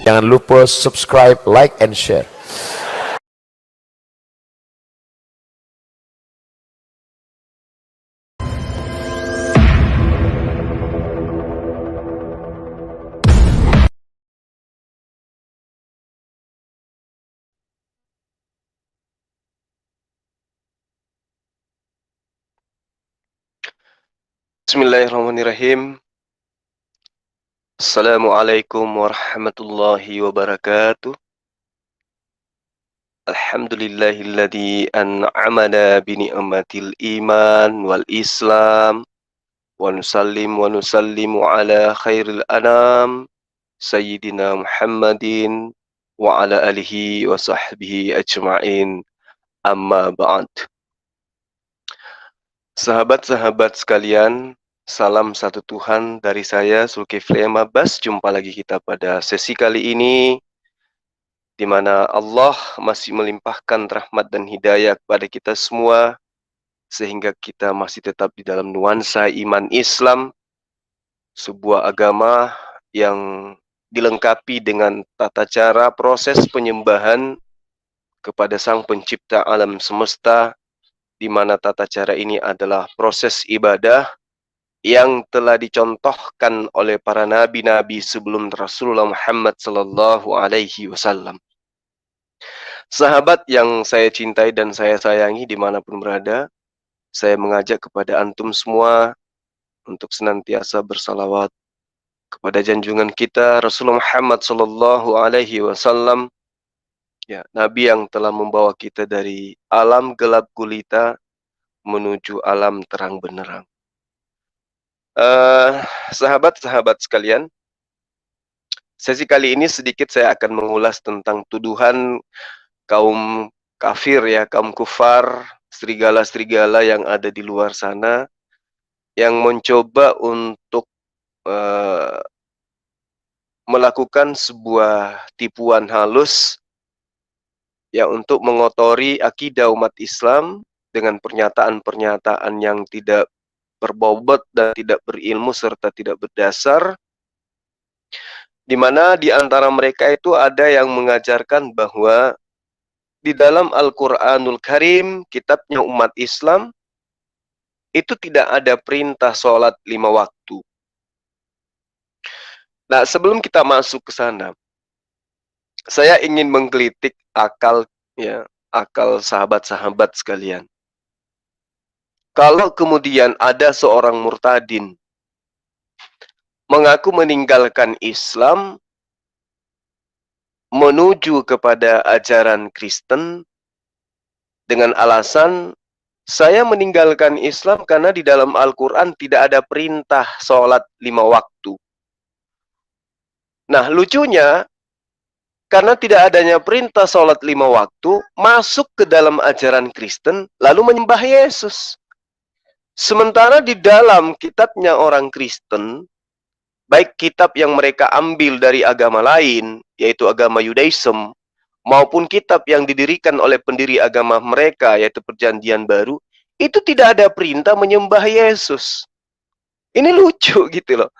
Jangan lupa subscribe, like, and share. Bismillahirrahmanirrahim. Assalamualaikum warahmatullahi wabarakatuh. Alhamdulillahilladzi an'amana bini'matil iman wal islam wa nusallimu ala khairil anam sayyidina Muhammadin wa ala alihi wa sahbihi ajma'in, amma ba'd. Sahabat-sahabat sekalian, salam satu Tuhan dari saya, Zulkifli Mabas. Jumpa lagi kita pada sesi kali ini, di mana Allah masih melimpahkan rahmat dan hidayah kepada kita semua, sehingga kita masih tetap di dalam nuansa iman Islam, sebuah agama yang dilengkapi dengan tata cara proses penyembahan kepada Sang Pencipta alam semesta, di mana tata cara ini adalah proses ibadah yang telah dicontohkan oleh para nabi-nabi sebelum Rasulullah Muhammad sallallahu alaihi wasallam. Sahabat yang saya cintai dan saya sayangi dimanapun berada, saya mengajak kepada antum semua untuk senantiasa bersalawat kepada junjungan kita Rasulullah Muhammad sallallahu alaihi wasallam, ya, Nabi yang telah membawa kita dari alam gelap gulita menuju alam terang benderang. Sahabat-sahabat sekalian, sesi kali ini sedikit saya akan mengulas tentang tuduhan kaum kafir, ya, kaum kufar, serigala-serigala yang ada di luar sana, yang mencoba untuk melakukan sebuah tipuan halus, ya, untuk mengotori akidah umat Islam dengan pernyataan-pernyataan yang tidak berbobot dan tidak berilmu serta tidak berdasar, di mana di antara mereka itu ada yang mengajarkan bahwa di dalam Al-Quranul Karim, kitabnya umat Islam, itu tidak ada perintah sholat 5 waktu. Nah, sebelum kita masuk ke sana, saya ingin menggelitik akal, ya, akal sahabat-sahabat sekalian. Kalau kemudian ada seorang murtadin mengaku meninggalkan Islam menuju kepada ajaran Kristen dengan alasan saya meninggalkan Islam karena di dalam Al-Quran tidak ada perintah sholat 5 waktu. Nah, lucunya, karena tidak adanya perintah sholat 5 waktu, masuk ke dalam ajaran Kristen, lalu menyembah Yesus. Sementara di dalam kitabnya orang Kristen, baik kitab yang mereka ambil dari agama lain, yaitu agama Yudaism, maupun kitab yang didirikan oleh pendiri agama mereka, yaitu Perjanjian Baru, itu tidak ada perintah menyembah Yesus. Ini lucu gitu loh.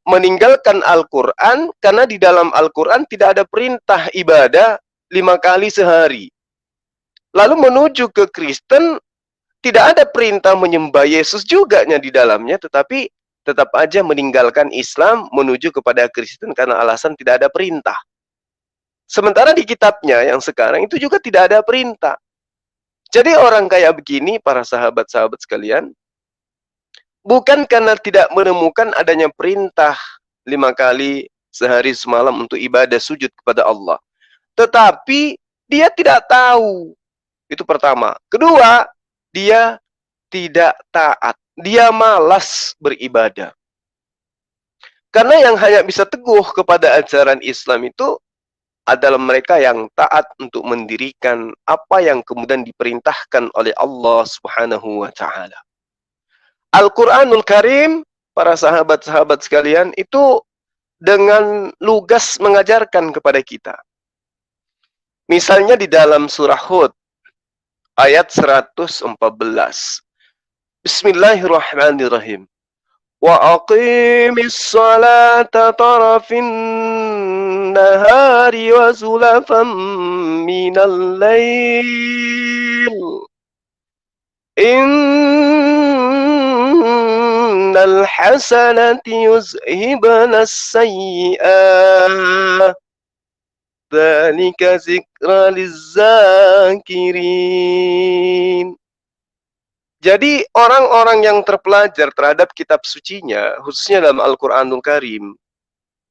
Meninggalkan Al-Quran karena di dalam Al-Quran tidak ada perintah ibadah 5 kali sehari. Lalu menuju ke Kristen, tidak ada perintah menyembah Yesus juga di dalamnya, tetapi tetap aja meninggalkan Islam menuju kepada Kristen karena alasan tidak ada perintah. Sementara di kitabnya yang sekarang itu juga tidak ada perintah. Jadi orang kayak begini, para sahabat-sahabat sekalian, bukan karena tidak menemukan adanya perintah 5 kali sehari semalam untuk ibadah sujud kepada Allah, tetapi dia tidak tahu. Itu pertama. Kedua, dia tidak taat. Dia malas beribadah. Karena yang hanya bisa teguh kepada ajaran Islam itu adalah mereka yang taat untuk mendirikan apa yang kemudian diperintahkan oleh Allah Subhanahu wa Ta'ala. Al-Quranul Karim, para sahabat-sahabat sekalian, itu dengan lugas mengajarkan kepada kita. Misalnya di dalam surah Hud, ayat 114. Bismillahirrahmanirrahim. Wa aqimis salata tarafin النهار وزلفا من الليل إن الحسنات يذهبن السيئات ذلك ذكرى للذاkirin. Jadi orang-orang yang terpelajar terhadap kitab sucinya, khususnya dalam Al-Quranul Karim,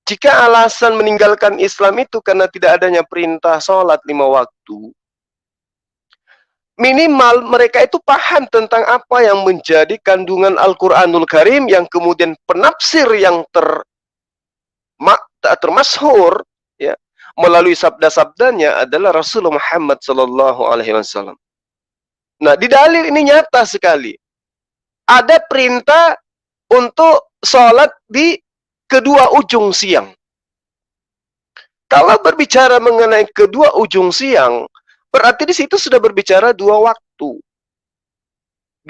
jika alasan meninggalkan Islam itu karena tidak adanya perintah sholat 5 waktu, minimal mereka itu paham tentang apa yang menjadi kandungan Al-Quranul Karim yang kemudian penafsir yang termasyhur ya, melalui sabda-sabdanya adalah Rasulullah Muhammad SAW. Nah, di dalil ini nyata sekali. Ada perintah untuk sholat di kedua ujung siang. Kalau berbicara mengenai kedua ujung siang, berarti di situ sudah berbicara 2 waktu.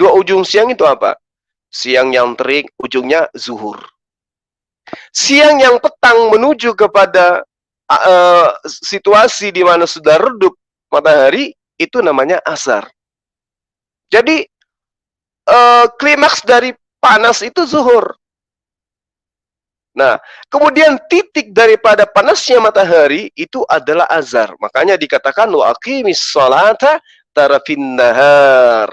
2 ujung siang itu apa? Siang yang terik, ujungnya zuhur. Siang yang petang menuju kepada situasi di mana sudah redup matahari, itu namanya asar. Jadi, klimaks dari panas itu zuhur. Nah, kemudian titik daripada panasnya matahari itu adalah azhar. Makanya dikatakan wa aqimis sholata tarafin nahar.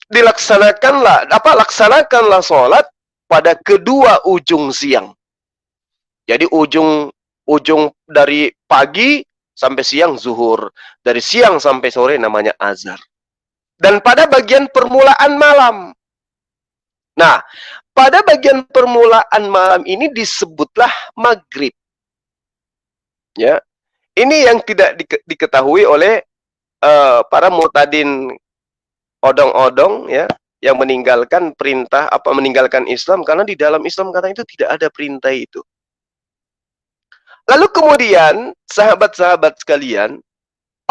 Laksanakanlah sholat pada kedua ujung siang. Jadi ujung dari pagi sampai siang zuhur, dari siang sampai sore namanya azhar. Dan pada bagian permulaan malam. Nah, pada bagian permulaan malam ini disebutlah maghrib. Ya, ini yang tidak diketahui oleh para mu'tadin odong-odong ya, yang meninggalkan meninggalkan Islam karena di dalam Islam kata itu tidak ada perintah itu. Lalu kemudian sahabat-sahabat sekalian,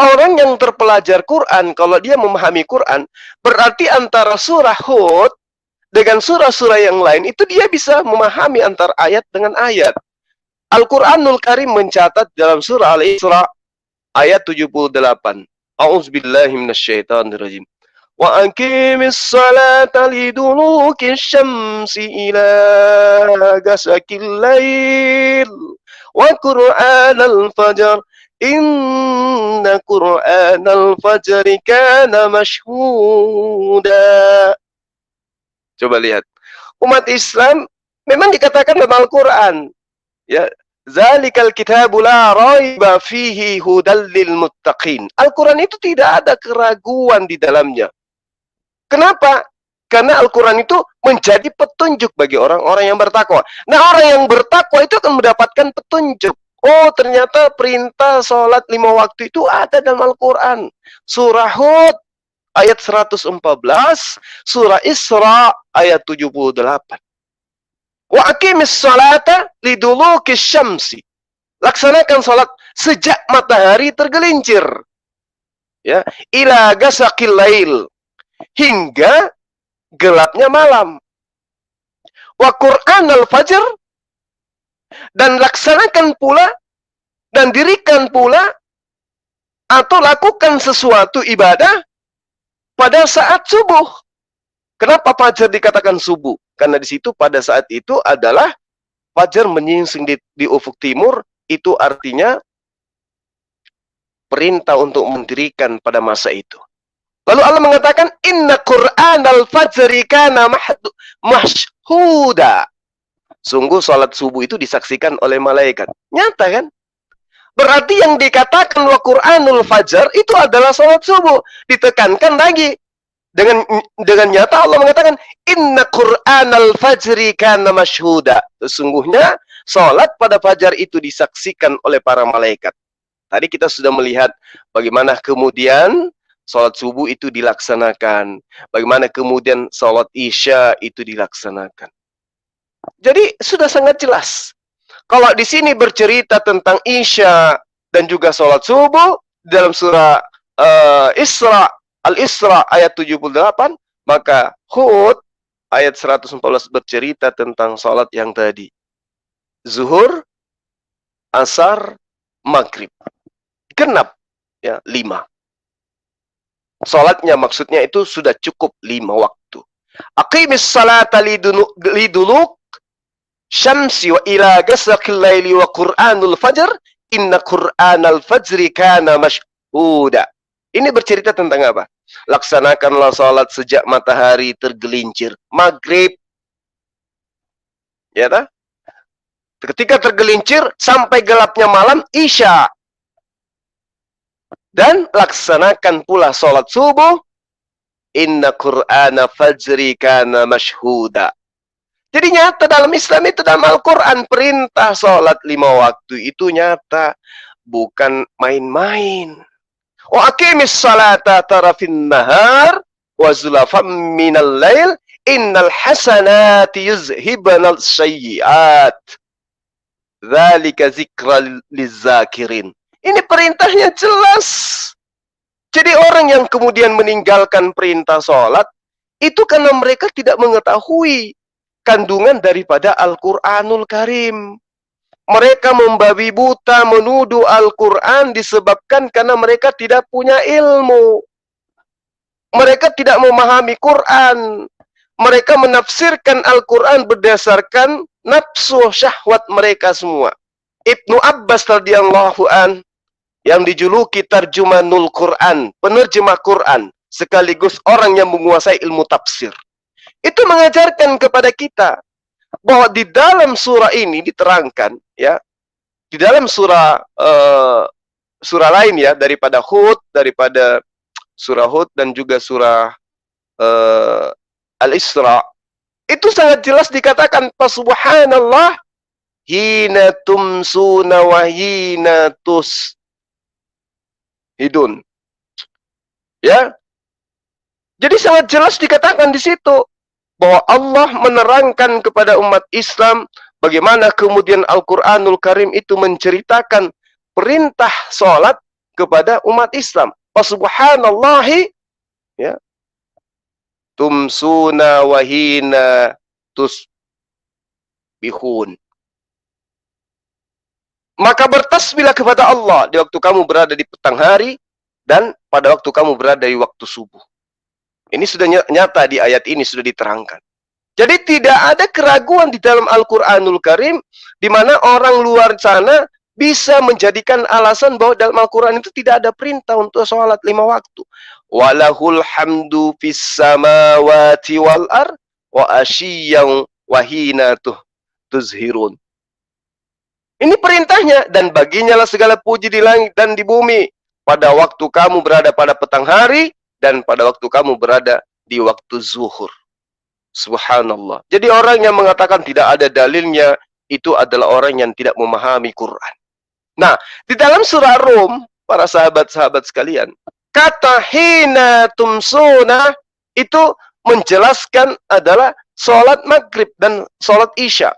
orang yang terpelajar Quran, kalau dia memahami Quran, berarti antara surah Hud dengan surah-surah yang lain, itu dia bisa memahami antara ayat dengan ayat. Al-Quranul Karim mencatat dalam surah Al-Isra ayat 78. A'udzubillahi minasyaitonirrajim. Wa aqimis salata liduluki syamsi ila ghasaqil lail wa qur'anal fajr inna qur'anal fajri kana mashhuda. Coba lihat. Umat Islam memang dikatakan dalam Al-Quran. Ya, zalikal kitabu la raiba fihi hudal lil muttaqin. Al-Quran itu tidak ada keraguan di dalamnya. Kenapa? Karena Al-Quran itu menjadi petunjuk bagi orang-orang yang bertakwa. Nah, orang yang bertakwa itu akan mendapatkan petunjuk. Oh, ternyata perintah sholat 5 waktu itu ada dalam Al-Quran. Surah Hud ayat 114, surah Isra ayat 78. Wa aqimis salata liduluki syamsi. Laksanakan salat sejak matahari tergelincir. Ya, ila ghasaqil lail, hingga gelapnya malam. Wa qur'anal fajr, dan laksanakan pula dan dirikan pula atau lakukan sesuatu ibadah pada saat subuh. Kenapa fajar dikatakan subuh? Karena di situ pada saat itu adalah fajar menyingsing di ufuk timur, itu artinya perintah untuk mendirikan pada masa itu. Lalu Allah mengatakan inna qur'anal fajri kana mashhuda. Sungguh salat subuh itu disaksikan oleh malaikat. Nyata kan? Berarti yang dikatakan wa qur'anul fajar itu adalah salat subuh. Ditekankan lagi. Dengan nyata Allah mengatakan inna qur'anal fajri kana mashhuda. Sesungguhnya salat pada fajar itu disaksikan oleh para malaikat. Tadi kita sudah melihat bagaimana kemudian salat subuh itu dilaksanakan, bagaimana kemudian salat isya itu dilaksanakan. Jadi sudah sangat jelas. Kalau di sini bercerita tentang isya dan juga salat subuh dalam surah Al-Isra ayat 78, maka Hud ayat 114 bercerita tentang salat yang tadi. Zuhur, asar, maghrib. Genap, ya, 5. Salatnya maksudnya itu sudah cukup 5 waktu. Aqimis salata liduluk syamsi wa ila ghasaqil laili wa qur'anul fajr inna qur'anal fajri kana mashhuda. Ini bercerita tentang apa? Laksanakanlah salat sejak matahari tergelincir, maghrib. Ya tak? Ketika tergelincir sampai gelapnya malam, isya. Dan laksanakan pula salat subuh, inna qur'ana fajri kana mashhuda. Jadi nyata dalam Islam itu, dalam Al-Quran, perintah sholat 5 waktu itu nyata, bukan main-main. Wa aqimis salata tarafin nahar wa zulafam minal lail innal hasanati yuzhibanal sayyiat. Dzalika dzikra lizakirin. Ini perintahnya jelas. Jadi orang yang kemudian meninggalkan perintah sholat itu karena mereka tidak mengetahui kandungan daripada Al-Quranul Karim. Mereka membabi buta, menuduh Al-Quran disebabkan karena mereka tidak punya ilmu. Mereka tidak memahami Quran. Mereka menafsirkan Al-Quran berdasarkan nafsu syahwat mereka semua. Ibnu Abbas radhiyallahu an, yang dijuluki Tarjumanul Quran, penerjemah Quran, sekaligus orang yang menguasai ilmu tafsir, itu mengajarkan kepada kita bahwa di dalam surah ini diterangkan, ya, di dalam surah lain, ya, daripada Hud, daripada surah Hud dan juga surah Al-Isra, itu sangat jelas dikatakan subhanallah hina tumsuna wa hina hidun. Ya. Jadi sangat jelas dikatakan di situ bahwa Allah menerangkan kepada umat Islam bagaimana kemudian Al-Quranul Karim itu menceritakan perintah sholat kepada umat Islam. Subhanallahi, ya, tumsuna wahina tusbihun. Maka bertasbihlah kepada Allah di waktu kamu berada di petang hari dan pada waktu kamu berada di waktu subuh. Ini sudah nyata di ayat ini sudah diterangkan. Jadi tidak ada keraguan di dalam Al-Quranul Karim di mana orang luar sana bisa menjadikan alasan bahwa dalam Al-Quran itu tidak ada perintah untuk sholat 5 waktu. Walahul hamdu fis samawati wal ar wa asyiyyan wa hina tuzhirun. Ini perintahnya, dan baginya lah segala puji di langit dan di bumi pada waktu kamu berada pada petang hari dan pada waktu kamu berada di waktu zuhur. Subhanallah. Jadi orang yang mengatakan tidak ada dalilnya itu adalah orang yang tidak memahami Quran. Nah, di dalam surah Rum, para sahabat-sahabat sekalian, kata hina tumsuna itu menjelaskan adalah sholat maghrib dan sholat isya.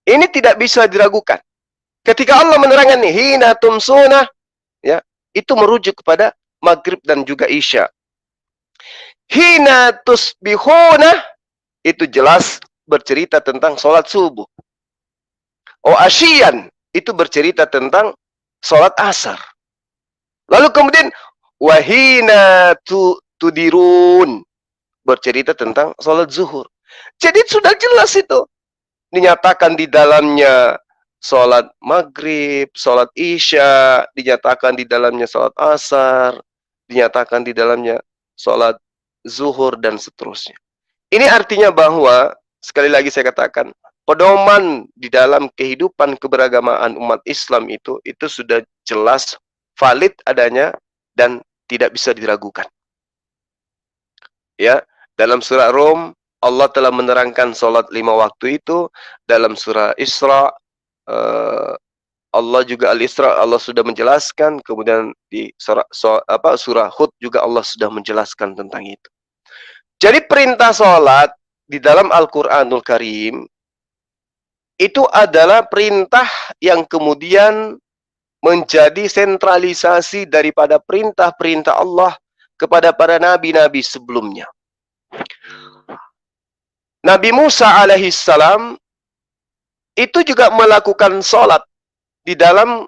Ini tidak bisa diragukan. Ketika Allah menerangkan hina tumsuna, ya, itu merujuk kepada maghrib dan juga isya. Hina tusbihuna itu jelas bercerita tentang sholat subuh. Asyian itu bercerita tentang sholat asar. Lalu kemudian wahina tudirun bercerita tentang sholat zuhur. Jadi sudah jelas itu. Dinyatakan di dalamnya sholat maghrib, sholat isya, dinyatakan di dalamnya sholat asar, dinyatakan di dalamnya sholat zuhur, dan seterusnya. Ini artinya bahwa, sekali lagi saya katakan, pedoman di dalam kehidupan keberagamaan umat Islam itu sudah jelas, valid adanya, dan tidak bisa diragukan. Ya, dalam surah Rum, Allah telah menerangkan sholat 5 waktu itu. Dalam surah Isra, Allah juga Al-Isra, Allah sudah menjelaskan. Kemudian di surah Hud juga Allah sudah menjelaskan tentang itu. Jadi perintah sholat di dalam Al-Quranul Karim itu adalah perintah yang kemudian menjadi sentralisasi daripada perintah-perintah Allah kepada para nabi-nabi sebelumnya. Nabi Musa alaihissalam itu juga melakukan sholat di dalam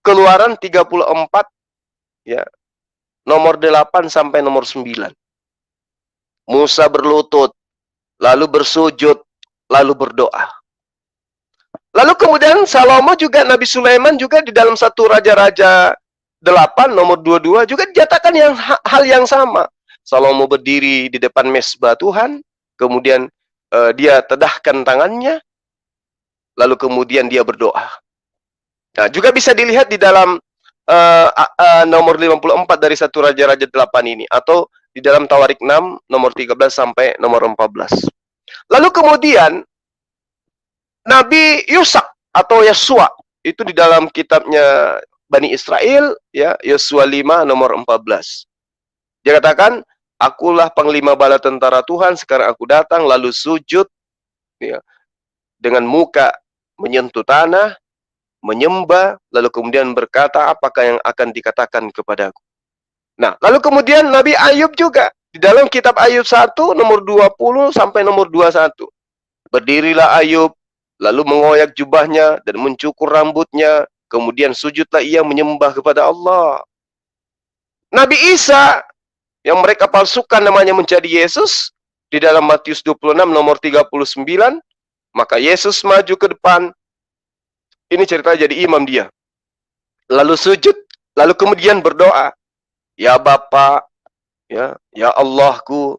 Keluaran 34 ya, nomor 8 sampai nomor 9. Musa berlutut, lalu bersujud, lalu berdoa. Lalu kemudian Salomo juga, Nabi Sulaiman juga di dalam satu Raja-Raja 8 nomor 22 juga dinyatakan hal yang sama. Salomo berdiri di depan mesbah Tuhan, kemudian dia tedahkan tangannya, lalu kemudian dia berdoa. Nah, juga bisa dilihat di dalam nomor 54 dari satu Raja-Raja 8 ini, atau di dalam Tawarik 6 nomor 13 sampai nomor 14. Lalu kemudian Nabi Yusak atau Yosua itu di dalam kitabnya Bani Israel ya, Yosua 5 nomor 14. Dia katakan, akulah panglima bala tentara Tuhan, sekarang aku datang lalu sujud ya, dengan muka menyentuh tanah, menyembah, lalu kemudian berkata, apakah yang akan dikatakan kepadaku. Nah, lalu kemudian Nabi Ayub juga di dalam kitab Ayub 1 nomor 20 sampai nomor 21. Berdirilah Ayub, lalu mengoyak jubahnya dan mencukur rambutnya, kemudian sujudlah ia menyembah kepada Allah. Nabi Isa yang mereka palsukan namanya menjadi Yesus, di dalam Matius 26 nomor 39, maka Yesus maju ke depan. Ini cerita jadi imam dia. Lalu sujud, lalu kemudian berdoa, ya Bapa, ya Allahku.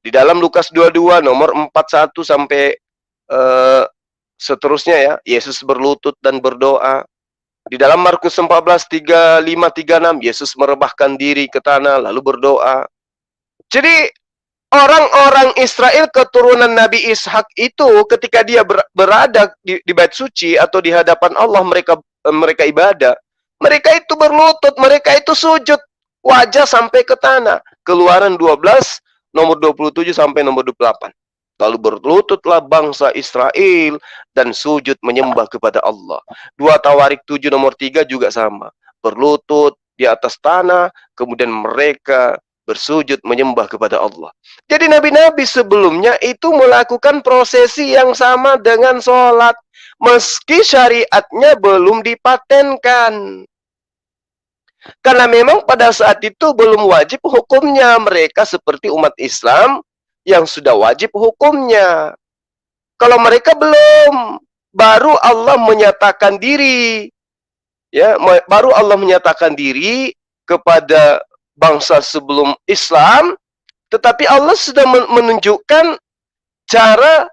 Di dalam Lukas 22 nomor 41 sampai seterusnya ya, Yesus berlutut dan berdoa. Di dalam Markus 14 35 36 Yesus merebahkan diri ke tanah lalu berdoa. Jadi orang-orang Israel keturunan Nabi Ishak itu ketika dia berada di bait suci atau di hadapan Allah, mereka ibadah, mereka itu berlutut, mereka itu sujud, wajah sampai ke tanah. Keluaran 12 nomor 27 sampai nomor 28. Lalu berlututlah bangsa Israel dan sujud menyembah kepada Allah. 2 Tawarik 7 nomor 3 juga sama. Berlutut di atas tanah, kemudian mereka bersujud menyembah kepada Allah. Jadi nabi-nabi sebelumnya itu melakukan prosesi yang sama dengan sholat, meski syariatnya belum dipatenkan. Karena memang pada saat itu belum wajib hukumnya, mereka seperti umat Islam yang sudah wajib hukumnya. Kalau mereka belum, baru Allah menyatakan diri. Ya, baru Allah menyatakan diri kepada bangsa sebelum Islam, tetapi Allah sudah menunjukkan cara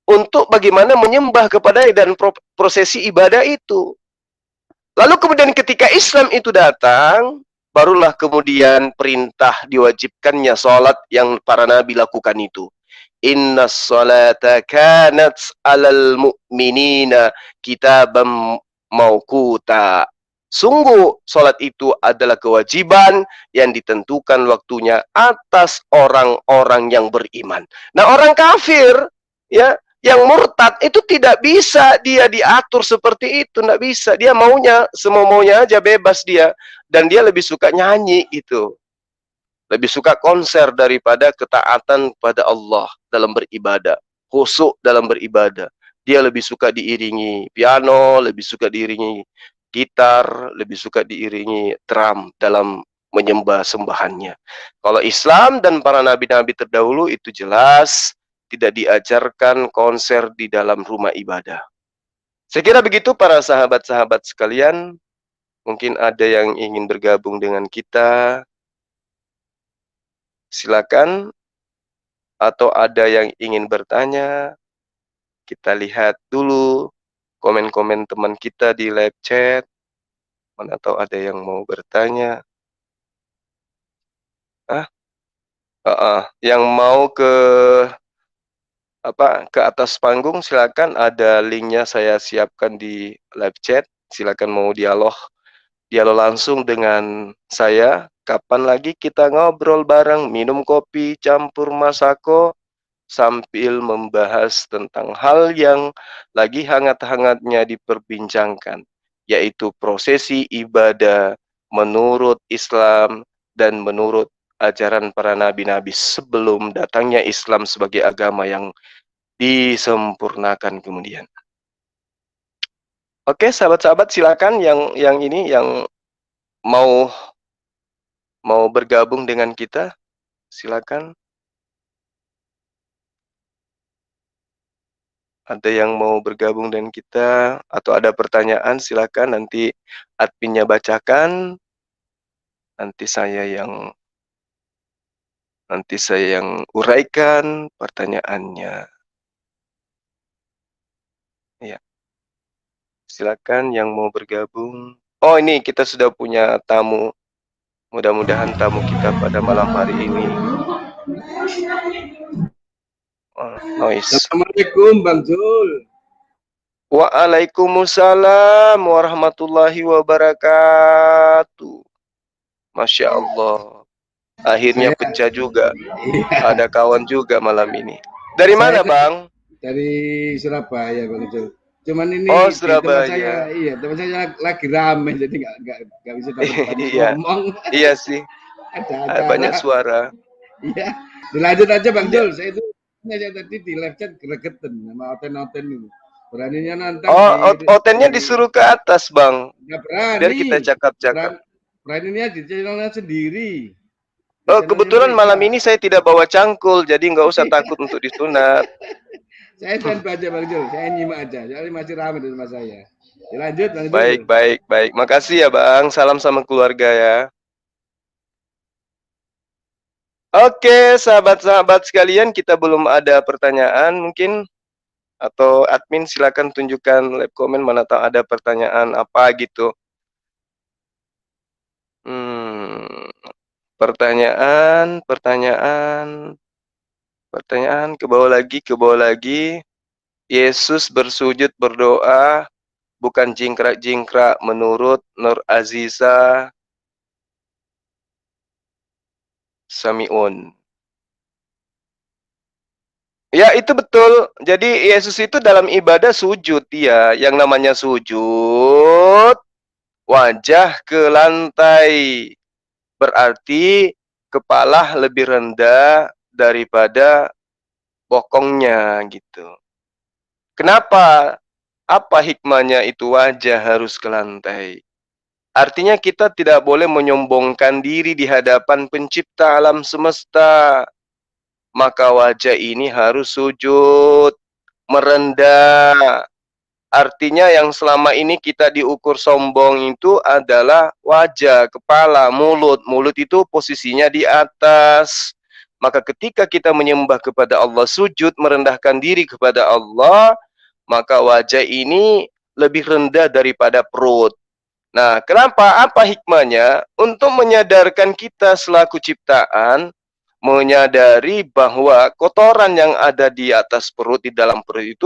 untuk bagaimana menyembah kepada dan prosesi ibadah itu. Lalu kemudian ketika Islam itu datang, barulah kemudian perintah diwajibkannya sholat yang para nabi lakukan itu. Inna sholata kanat alal mu'minina kitabam mauquta. Sungguh sholat itu adalah kewajiban yang ditentukan waktunya atas orang-orang yang beriman. Nah, orang kafir ya, yang murtad itu tidak bisa dia diatur seperti itu, tidak bisa. Dia maunya, semau maunya aja, bebas dia. Dan dia lebih suka nyanyi itu. Lebih suka konser daripada ketaatan pada Allah dalam beribadah. Khusyuk dalam beribadah. Dia lebih suka diiringi piano, lebih suka diiringi gitar, lebih suka diiringi drum dalam menyembah sembahannya. Kalau Islam dan para nabi-nabi terdahulu itu jelas tidak diajarkan konser di dalam rumah ibadah. Saya kira begitu para sahabat-sahabat sekalian. Mungkin ada yang ingin bergabung dengan kita. Silakan. Atau ada yang ingin bertanya. Kita lihat dulu komen-komen teman kita di live chat. Mana tahu ada yang mau bertanya. Yang mau ke atas panggung silakan, ada linknya saya siapkan di live chat. Silakan mau dialog langsung dengan saya. Kapan lagi kita ngobrol bareng, minum kopi campur masako sambil membahas tentang hal yang lagi hangat-hangatnya diperbincangkan, yaitu prosesi ibadah menurut Islam dan menurut ajaran para nabi-nabi sebelum datangnya Islam sebagai agama yang disempurnakan kemudian. Oke, sahabat-sahabat silakan yang ini yang mau bergabung dengan kita, silakan. Ada yang mau bergabung dengan kita atau ada pertanyaan silakan nanti adminnya bacakan, nanti saya yang uraikan pertanyaannya. Ya, silakan yang mau bergabung. Oh, ini kita sudah punya tamu. Mudah-mudahan tamu kita pada malam hari ini noise. Assalamualaikum Bang Jul. Waalaikumsalam warahmatullahi wabarakatuh. Masya Allah. Akhirnya Saya pecah juga. iya, Ada kawan juga malam ini. Dari saya mana, Bang? dari Surabaya Bang Jul. Cuman Oh, ini di tempat saya, Surabaya. iya tempat saya lagi rame jadi nggak bisa banyak Iya, ngomong. iya sih. Ada Banyak acara. suara. Iya, dilanjut aja Bang Iya. Jul. Saya itu saya tadi di live chat gregetan sama oten-oten itu. Beraninya nantang Oh, di otennya disuruh ke atas, Bang. nggak Biar kita berani. cakap-cakap. Beraninya di channelnya sendiri. Di Oh, channelnya kebetulan malam mereka. ini saya tidak bawa cangkul, jadi nggak usah takut untuk disunat. Saya dan baca Bang Jul, saya nyimak aja. Soalnya masih ramai di rumah saya. Dilanjut Bang Jul. Baik, baik, baik. Makasih ya, Bang. Salam sama keluarga ya. Oke, sahabat-sahabat sekalian, kita belum ada pertanyaan mungkin atau admin silakan tunjukkan live comment mana tahu ada pertanyaan apa gitu. Hmm, pertanyaan, ke bawah lagi, ke bawah lagi. Yesus bersujud berdoa, bukan jingkrak-jingkrak menurut Nur Aziza Samiun. Ya, itu betul. Jadi Yesus itu dalam ibadah sujud ya. Yang namanya sujud, wajah ke lantai. Berarti kepala lebih rendah daripada bokongnya gitu. Kenapa? Apa hikmahnya itu wajah harus ke lantai? Artinya kita tidak boleh menyombongkan diri di hadapan pencipta alam semesta. Maka wajah ini harus sujud, merendah. Artinya yang selama ini kita diukur sombong itu adalah wajah, kepala, mulut. Mulut itu posisinya di atas. Maka ketika kita menyembah kepada Allah, sujud, merendahkan diri kepada Allah, maka wajah ini lebih rendah daripada perut. Nah, kenapa? Apa hikmahnya? Untuk menyadarkan kita selaku ciptaan, menyadari bahwa kotoran yang ada di atas perut, di dalam perut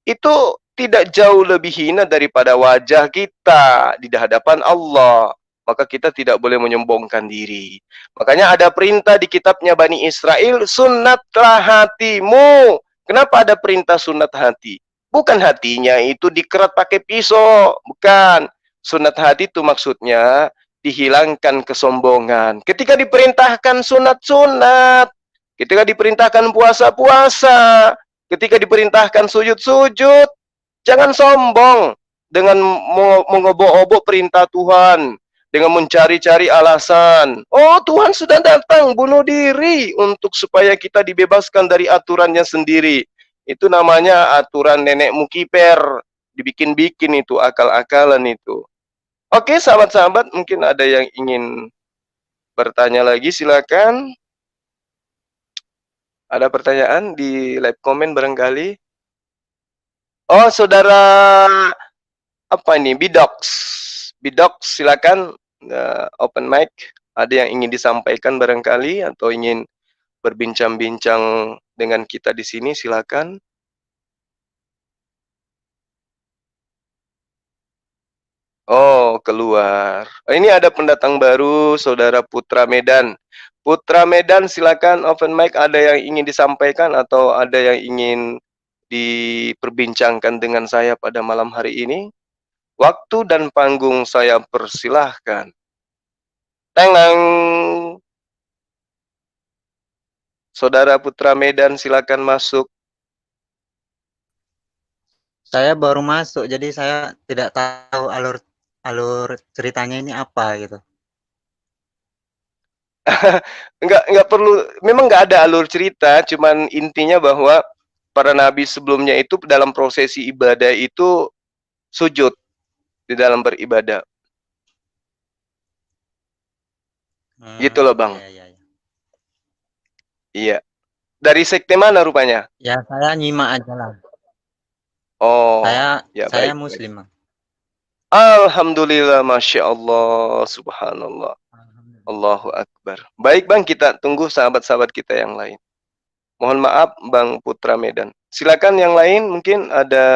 itu tidak jauh lebih hina daripada wajah kita di hadapan Allah. Maka kita tidak boleh menyombongkan diri. Makanya ada perintah di kitabnya Bani Israel, sunatlah hatimu. Kenapa ada perintah sunat hati? Bukan hatinya itu dikerat pakai pisau, bukan. Sunat hati itu maksudnya dihilangkan kesombongan. Ketika diperintahkan sunat-sunat, ketika diperintahkan puasa-puasa, ketika diperintahkan sujud-sujud, jangan sombong dengan mengobok-obok perintah Tuhan, dengan mencari-cari alasan. Oh, Tuhan sudah datang bunuh diri untuk supaya kita dibebaskan dari aturannya sendiri. Itu namanya aturan nenek mukiper, dibikin-bikin itu, akal-akalan itu. Oke, sahabat-sahabat, mungkin ada yang ingin bertanya lagi, silakan. Ada pertanyaan di live comment barangkali? Oh, saudara apa ini? Bidox. Bidox, silakan open mic. Ada yang ingin disampaikan barangkali atau ingin berbincang-bincang dengan kita di sini, silakan. Oh, keluar. Ini ada pendatang baru, Saudara Putra Medan. Putra Medan, silakan open mic. Ada yang ingin disampaikan atau ada yang ingin diperbincangkan dengan saya pada malam hari ini? Waktu dan panggung saya persilahkan. Tengang. Saudara Putra Medan, silakan masuk. Saya baru masuk, jadi saya tidak tahu alur alur ceritanya ini apa gitu. Nggak perlu, memang nggak ada alur cerita, cuman intinya bahwa para nabi sebelumnya itu dalam prosesi ibadah itu sujud di dalam beribadah. Gitu loh, Bang. Iya, iya, iya. Iya. Dari sekte mana rupanya? Ya, saya nyimak aja lah. Oh, Saya ya saya baik. Muslim, Bang. Alhamdulillah, Masya Allah, Subhanallah, Allahu Akbar. Baik, Bang, kita tunggu sahabat-sahabat kita yang lain. Mohon maaf, Bang Putra Medan. Silakan yang lain, mungkin ada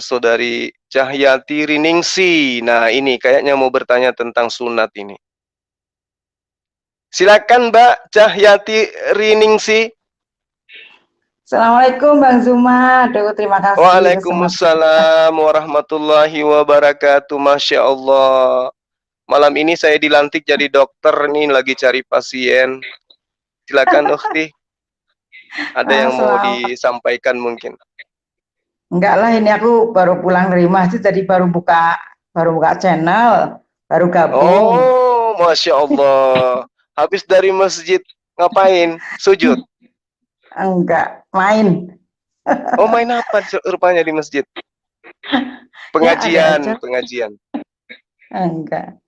Saudari Cahyati Riningsi. Nah, ini kayaknya mau bertanya tentang sunat ini. Silakan Mbak Cahyati Riningsi. Assalamualaikum Bang Zuma. Aduh, terima kasih. Waalaikumsalam warahmatullahi wabarakatuh. Masya Allah. Malam ini saya dilantik jadi dokter nih, lagi cari pasien. Silakan Ukhti. Ada yang mau disampaikan mungkin? Enggak lah, ini aku baru pulang dari masjid, jadi baru buka channel, baru gabung. Oh, Masya Allah. Habis dari masjid ngapain? Sujud? Enggak, main. Oh, main apa rupanya di masjid? Pengajian, pengajian. Enggak.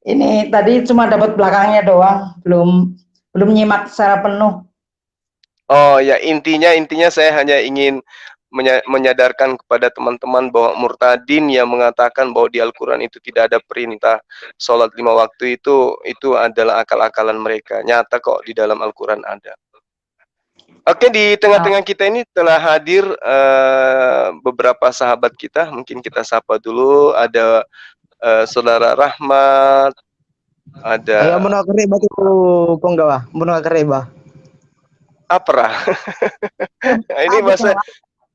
Ini tadi cuma dapat belakangnya doang, belum nyimak secara penuh. Oh ya, intinya saya hanya ingin menyadarkan kepada teman-teman bahwa murtadin yang mengatakan bahwa di Al-Quran itu tidak ada perintah sholat 5 waktu itu adalah akal-akalan mereka. Nyata kok di dalam Al-Quran ada. Oke, di tengah-tengah kita ini telah hadir beberapa sahabat kita. Mungkin kita sapa dulu. Ada Saudara Rahmat, ada. Ayo menolak kereba tuh, penggawa, menolak kereba. Apa? Ini bahasa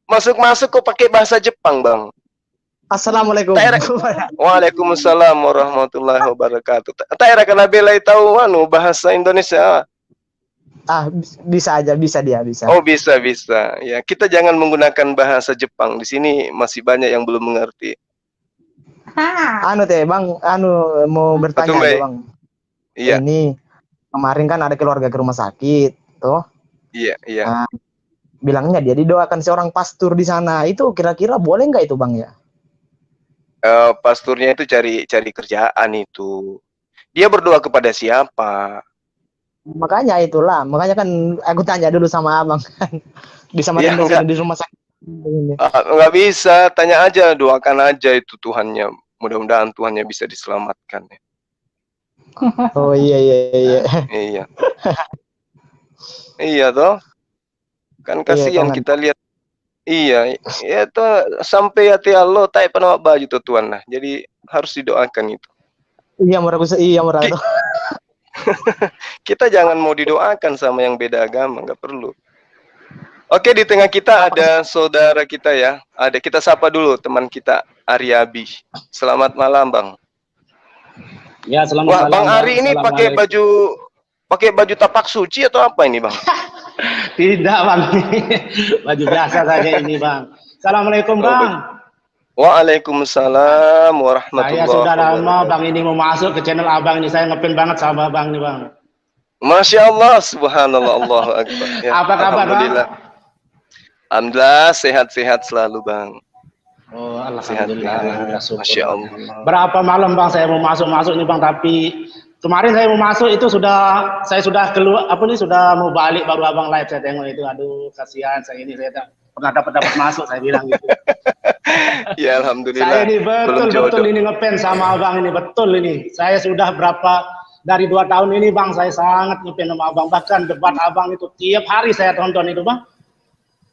masuk kok pakai bahasa Jepang, Bang. Assalamualaikum. Waalaikumsalam warahmatullahi wabarakatuh. Tak kana belai tahu bahasa Indonesia. Bisa aja, bisa. Oh, bisa. Ya, kita jangan menggunakan bahasa Jepang. Di sini masih banyak yang belum mengerti. Bang, mau bertanya aja, Bang. Iya. Ini kemarin kan ada keluarga ke rumah sakit, tuh. Iya. Nah, bilangnya dia didoakan seorang pastor di sana. Itu kira-kira boleh nggak itu, Bang ya? Pasturnya itu cari kerjaan itu. Dia berdoa kepada siapa? Makanya kan aku tanya dulu sama Abang kan. Di rumah sakit. Nggak bisa, tanya aja, doakan aja itu Tuhannya. Mudah-mudahan Tuhannya bisa diselamatkan. Oh iya. Iya. Iya toh. Kan kasihan kita lihat. Iya, itu sampai hati Allah tak pernah baju tuh Tuhan lah. Jadi harus didoakan itu. Iya, murah tuh. Kita jangan mau didoakan sama yang beda agama, nggak perlu. Oke, di tengah kita ada saudara kita ya. Ada, kita sapa dulu teman kita Aryabi. Selamat malam, Bang. Ya, selamat malam. Bang Ari ini pakai baju tapak suci atau apa ini, Bang? Tidak, Bang. Baju biasa saja ini, Bang. Assalamualaikum, Bang. Waalaikumsalam warahmatullahi wabarakatuh. Saya sudah lama Bang ini mau masuk ke channel Abang ini. Saya ngefans banget sama Bang nih, Bang. Masya Allah, subhanallah, Allahu Akbar. Ya, apa kabar, Alhamdulillah. Bang? Alhamdulillah, sehat-sehat selalu, Bang. Oh, alhamdulillah. Masya Allah. Berapa malam, Bang, saya mau masuk ini, Bang, tapi kemarin saya mau masuk itu saya sudah keluar, sudah mau balik baru Abang live saya tengok itu. Aduh, kasihan saya ini, saya tak pernah dapat masuk, saya bilang gitu. Ya, alhamdulillah. Saya ini betul ini ngefans sama Abang ini, betul ini. Saya sudah dari 2 tahun ini, Bang, saya sangat ngefans sama Abang. Bahkan debat Abang itu tiap hari saya tonton itu, Bang.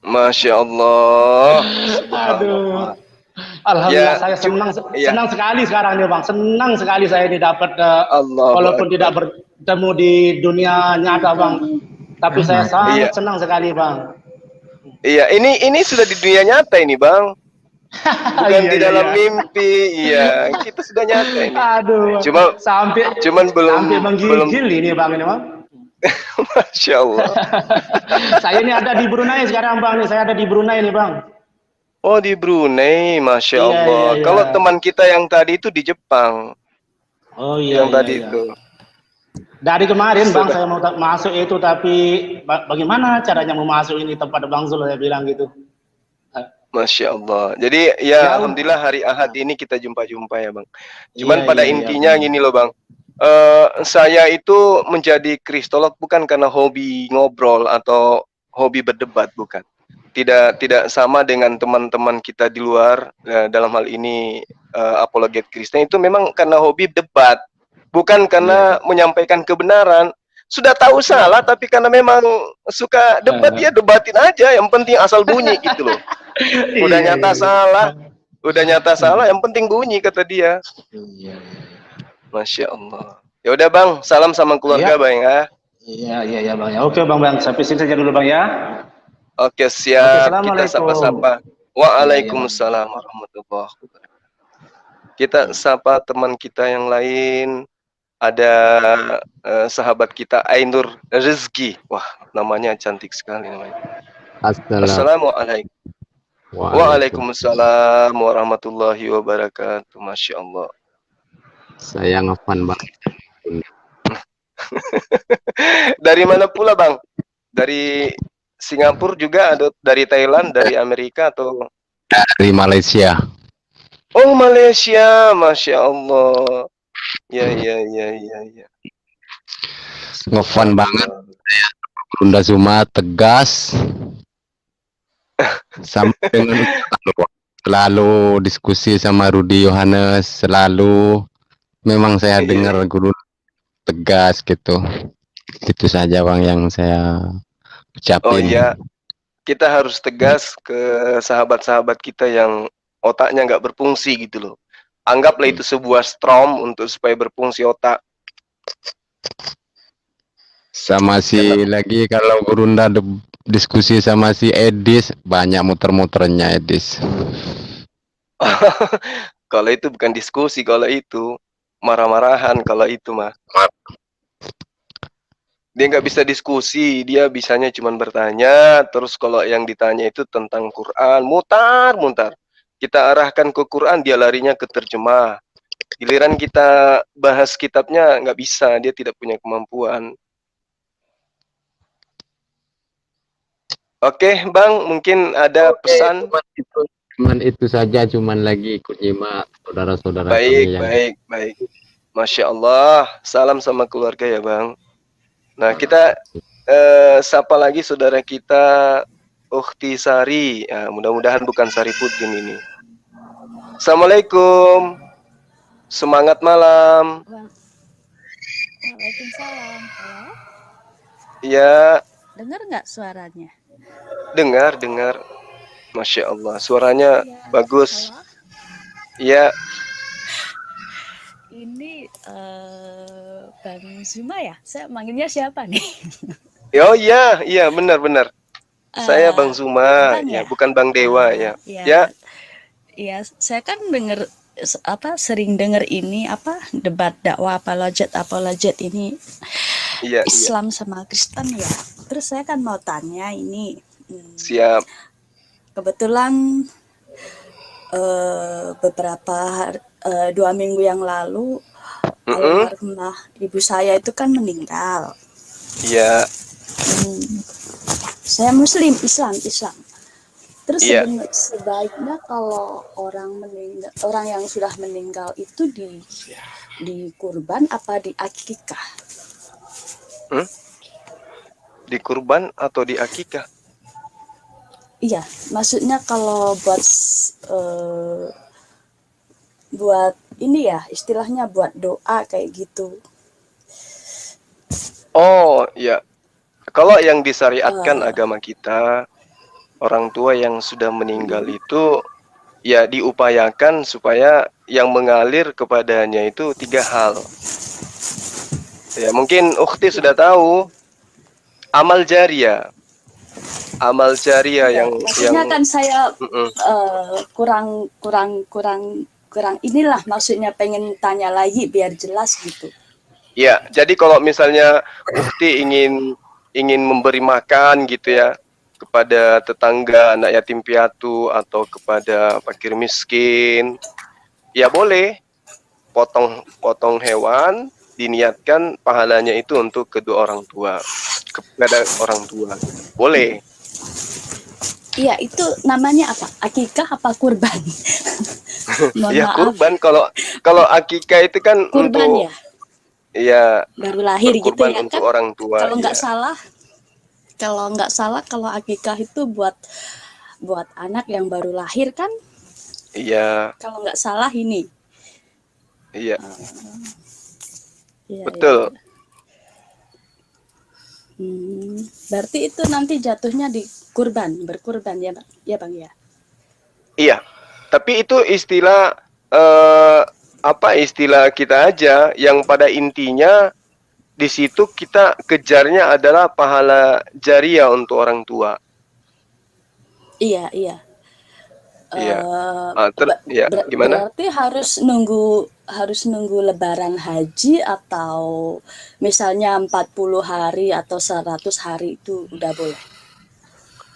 Masya Allah. Aduh. Alhamdulillah, saya senang sekali sekarang nih, Bang. Senang sekali saya ini dapat walaupun tidak bertemu di dunia nyata, Bang. Tapi saya sangat senang sekali, Bang. Iya, ini sudah di dunia nyata ini, Bang. Bukan di dalam mimpi. Iya, kita sudah nyata ini. Aduh. Cuman belum menggigil ini, Bang, ini, Bang. Masya Allah. Saya ini ada di Brunei sekarang, Bang. Saya ada di Brunei nih, Bang. Oh, di Brunei, Masya Iya, Allah. iya, iya. Kalau teman kita yang tadi itu di Jepang. Oh iya, Yang iya, tadi iya. itu. Dari kemarin Bang Sudah. saya mau masuk itu, tapi bagaimana caranya mau masuk ini tempat Bang Zul, saya bilang gitu. Masya Allah. Jadi ya, Ya, Alhamdulillah hari Ahad ini kita jumpa-jumpa ya Bang. Iya, Cuman pada iya, iya, intinya Bang. gini loh Bang. Saya itu menjadi kristolog bukan karena hobi ngobrol atau hobi berdebat, bukan. Tidak sama dengan teman-teman kita di luar, dalam hal ini apologet Kristen, itu memang karena hobi debat, bukan karena menyampaikan kebenaran. Sudah tahu salah, tapi karena memang suka debat, ya debatin aja, yang penting asal bunyi gitu loh. Udah Iya, nyata iya. salah, udah nyata salah, yang penting bunyi, kata dia. Iya. Masya Allah. Ya udah Bang, salam sama keluarga Iya. Bang ya. Iya, iya, iya Bang. Ya, oke Bang, sampai sini saja dulu Bang ya. Oke, Oke, siap. Kita assalamualaikum. sapa-sapa. Waalaikumsalam warahmatullahi wabarakatuh. Kita sapa teman kita yang lain. Ada sahabat kita Ainur Rezeki. Wah, namanya cantik sekali namanya. Assalamualaikum. Waalaikumsalam warahmatullahi wabarakatuh. Masya Allah. Saya ngefan banget. Dari mana pula Bang? Dari Singapura juga, ada dari Thailand, dari Amerika, atau Dari Malaysia. Oh, Malaysia, Masya Allah. Ya. Ngefan banget. Saya Bunda Zuma tegas. Sama dengan selalu diskusi sama Rudy Yohanes, selalu memang saya dengar guru tegas gitu. Itu saja Bang yang saya ucapin. Oh iya, kita harus tegas ke sahabat-sahabat kita yang otaknya nggak berfungsi gitu loh. Anggaplah itu sebuah strom untuk supaya berfungsi otak. Sama si lagi kalau Gurunda diskusi sama si Edis, banyak muter-muternya Edis. Kalau itu bukan diskusi, kalau itu marah-marahan, kalau itu mah. Dia nggak bisa diskusi, dia bisanya cuma bertanya, terus kalau yang ditanya itu tentang Quran, mutar-mutar. Kita arahkan ke Quran, dia larinya ke terjemah. Giliran kita bahas kitabnya, nggak bisa, dia tidak punya kemampuan. Oke, Bang, mungkin ada pesan. Cuman itu saja, cuman lagi ikut nyimak saudara-saudara Baik, kami yang... baik. Masya Allah, salam sama keluarga ya Bang. Nah, kita sapa lagi saudara kita, Ukhti Sari. Ya, mudah-mudahan bukan Sarifuddin ini. Assalamualaikum. Semangat malam. Waalaikumsalam. Halo? Ya. Dengar nggak suaranya? Dengar. Masya Allah, suaranya bagus. Iya. Ini Bang Zuma ya? Saya manggilnya siapa nih? Oh iya, benar. Saya Bang Zuma, ya, bukan Bang Dewa ya. Iya, saya kan sering dengar ini debat dakwah apologet ini. Islam sama Kristen ya. Terus saya kan mau tanya ini. Siap. Kebetulan beberapa 2 minggu yang lalu almarhumah ibu saya itu kan meninggal. Iya. Saya Muslim, Islam. Terus sebaiknya kalau orang yang sudah meninggal itu di kurban apa di akikah? Di kurban atau di akikah? Iya, maksudnya kalau buat ini ya, istilahnya buat doa kayak gitu. Oh, ya. Kalau yang disyariatkan agama kita, orang tua yang sudah meninggal itu ya diupayakan supaya yang mengalir kepadanya itu 3 hal. Ya, mungkin Ukhti sudah tahu amal jariah. Amal jariah yang kan saya kurang inilah, maksudnya pengen tanya lagi biar jelas gitu. Ya, jadi kalau misalnya Ukhti ingin memberi makan gitu ya kepada tetangga, anak yatim piatu, atau kepada fakir miskin, ya boleh potong hewan, diniatkan pahalanya itu untuk kedua orang tua, kepada orang tua, boleh. Iya, itu namanya apa? Akikah apa kurban? Mohon Ya maaf. kurban, kalau akikah itu kan Kurban untuk ya? ya Baru lahir gitu berkurban ya untuk kan? orang tua. Kalau nggak Ya. salah, kalau akikah itu buat anak yang baru lahir kan? Iya, Kalau nggak salah ini. iya, Iya, betul. iya. Berarti itu nanti jatuhnya di berkurban ya, Bang? Ya, Bang ya. Iya, tapi itu istilah istilah kita aja, yang pada intinya di situ kita kejarnya adalah pahala jariah untuk orang tua. Iya, iya. Iya. Gimana? Berarti harus nunggu lebaran haji, atau misalnya 40 hari atau 100 hari itu udah boleh?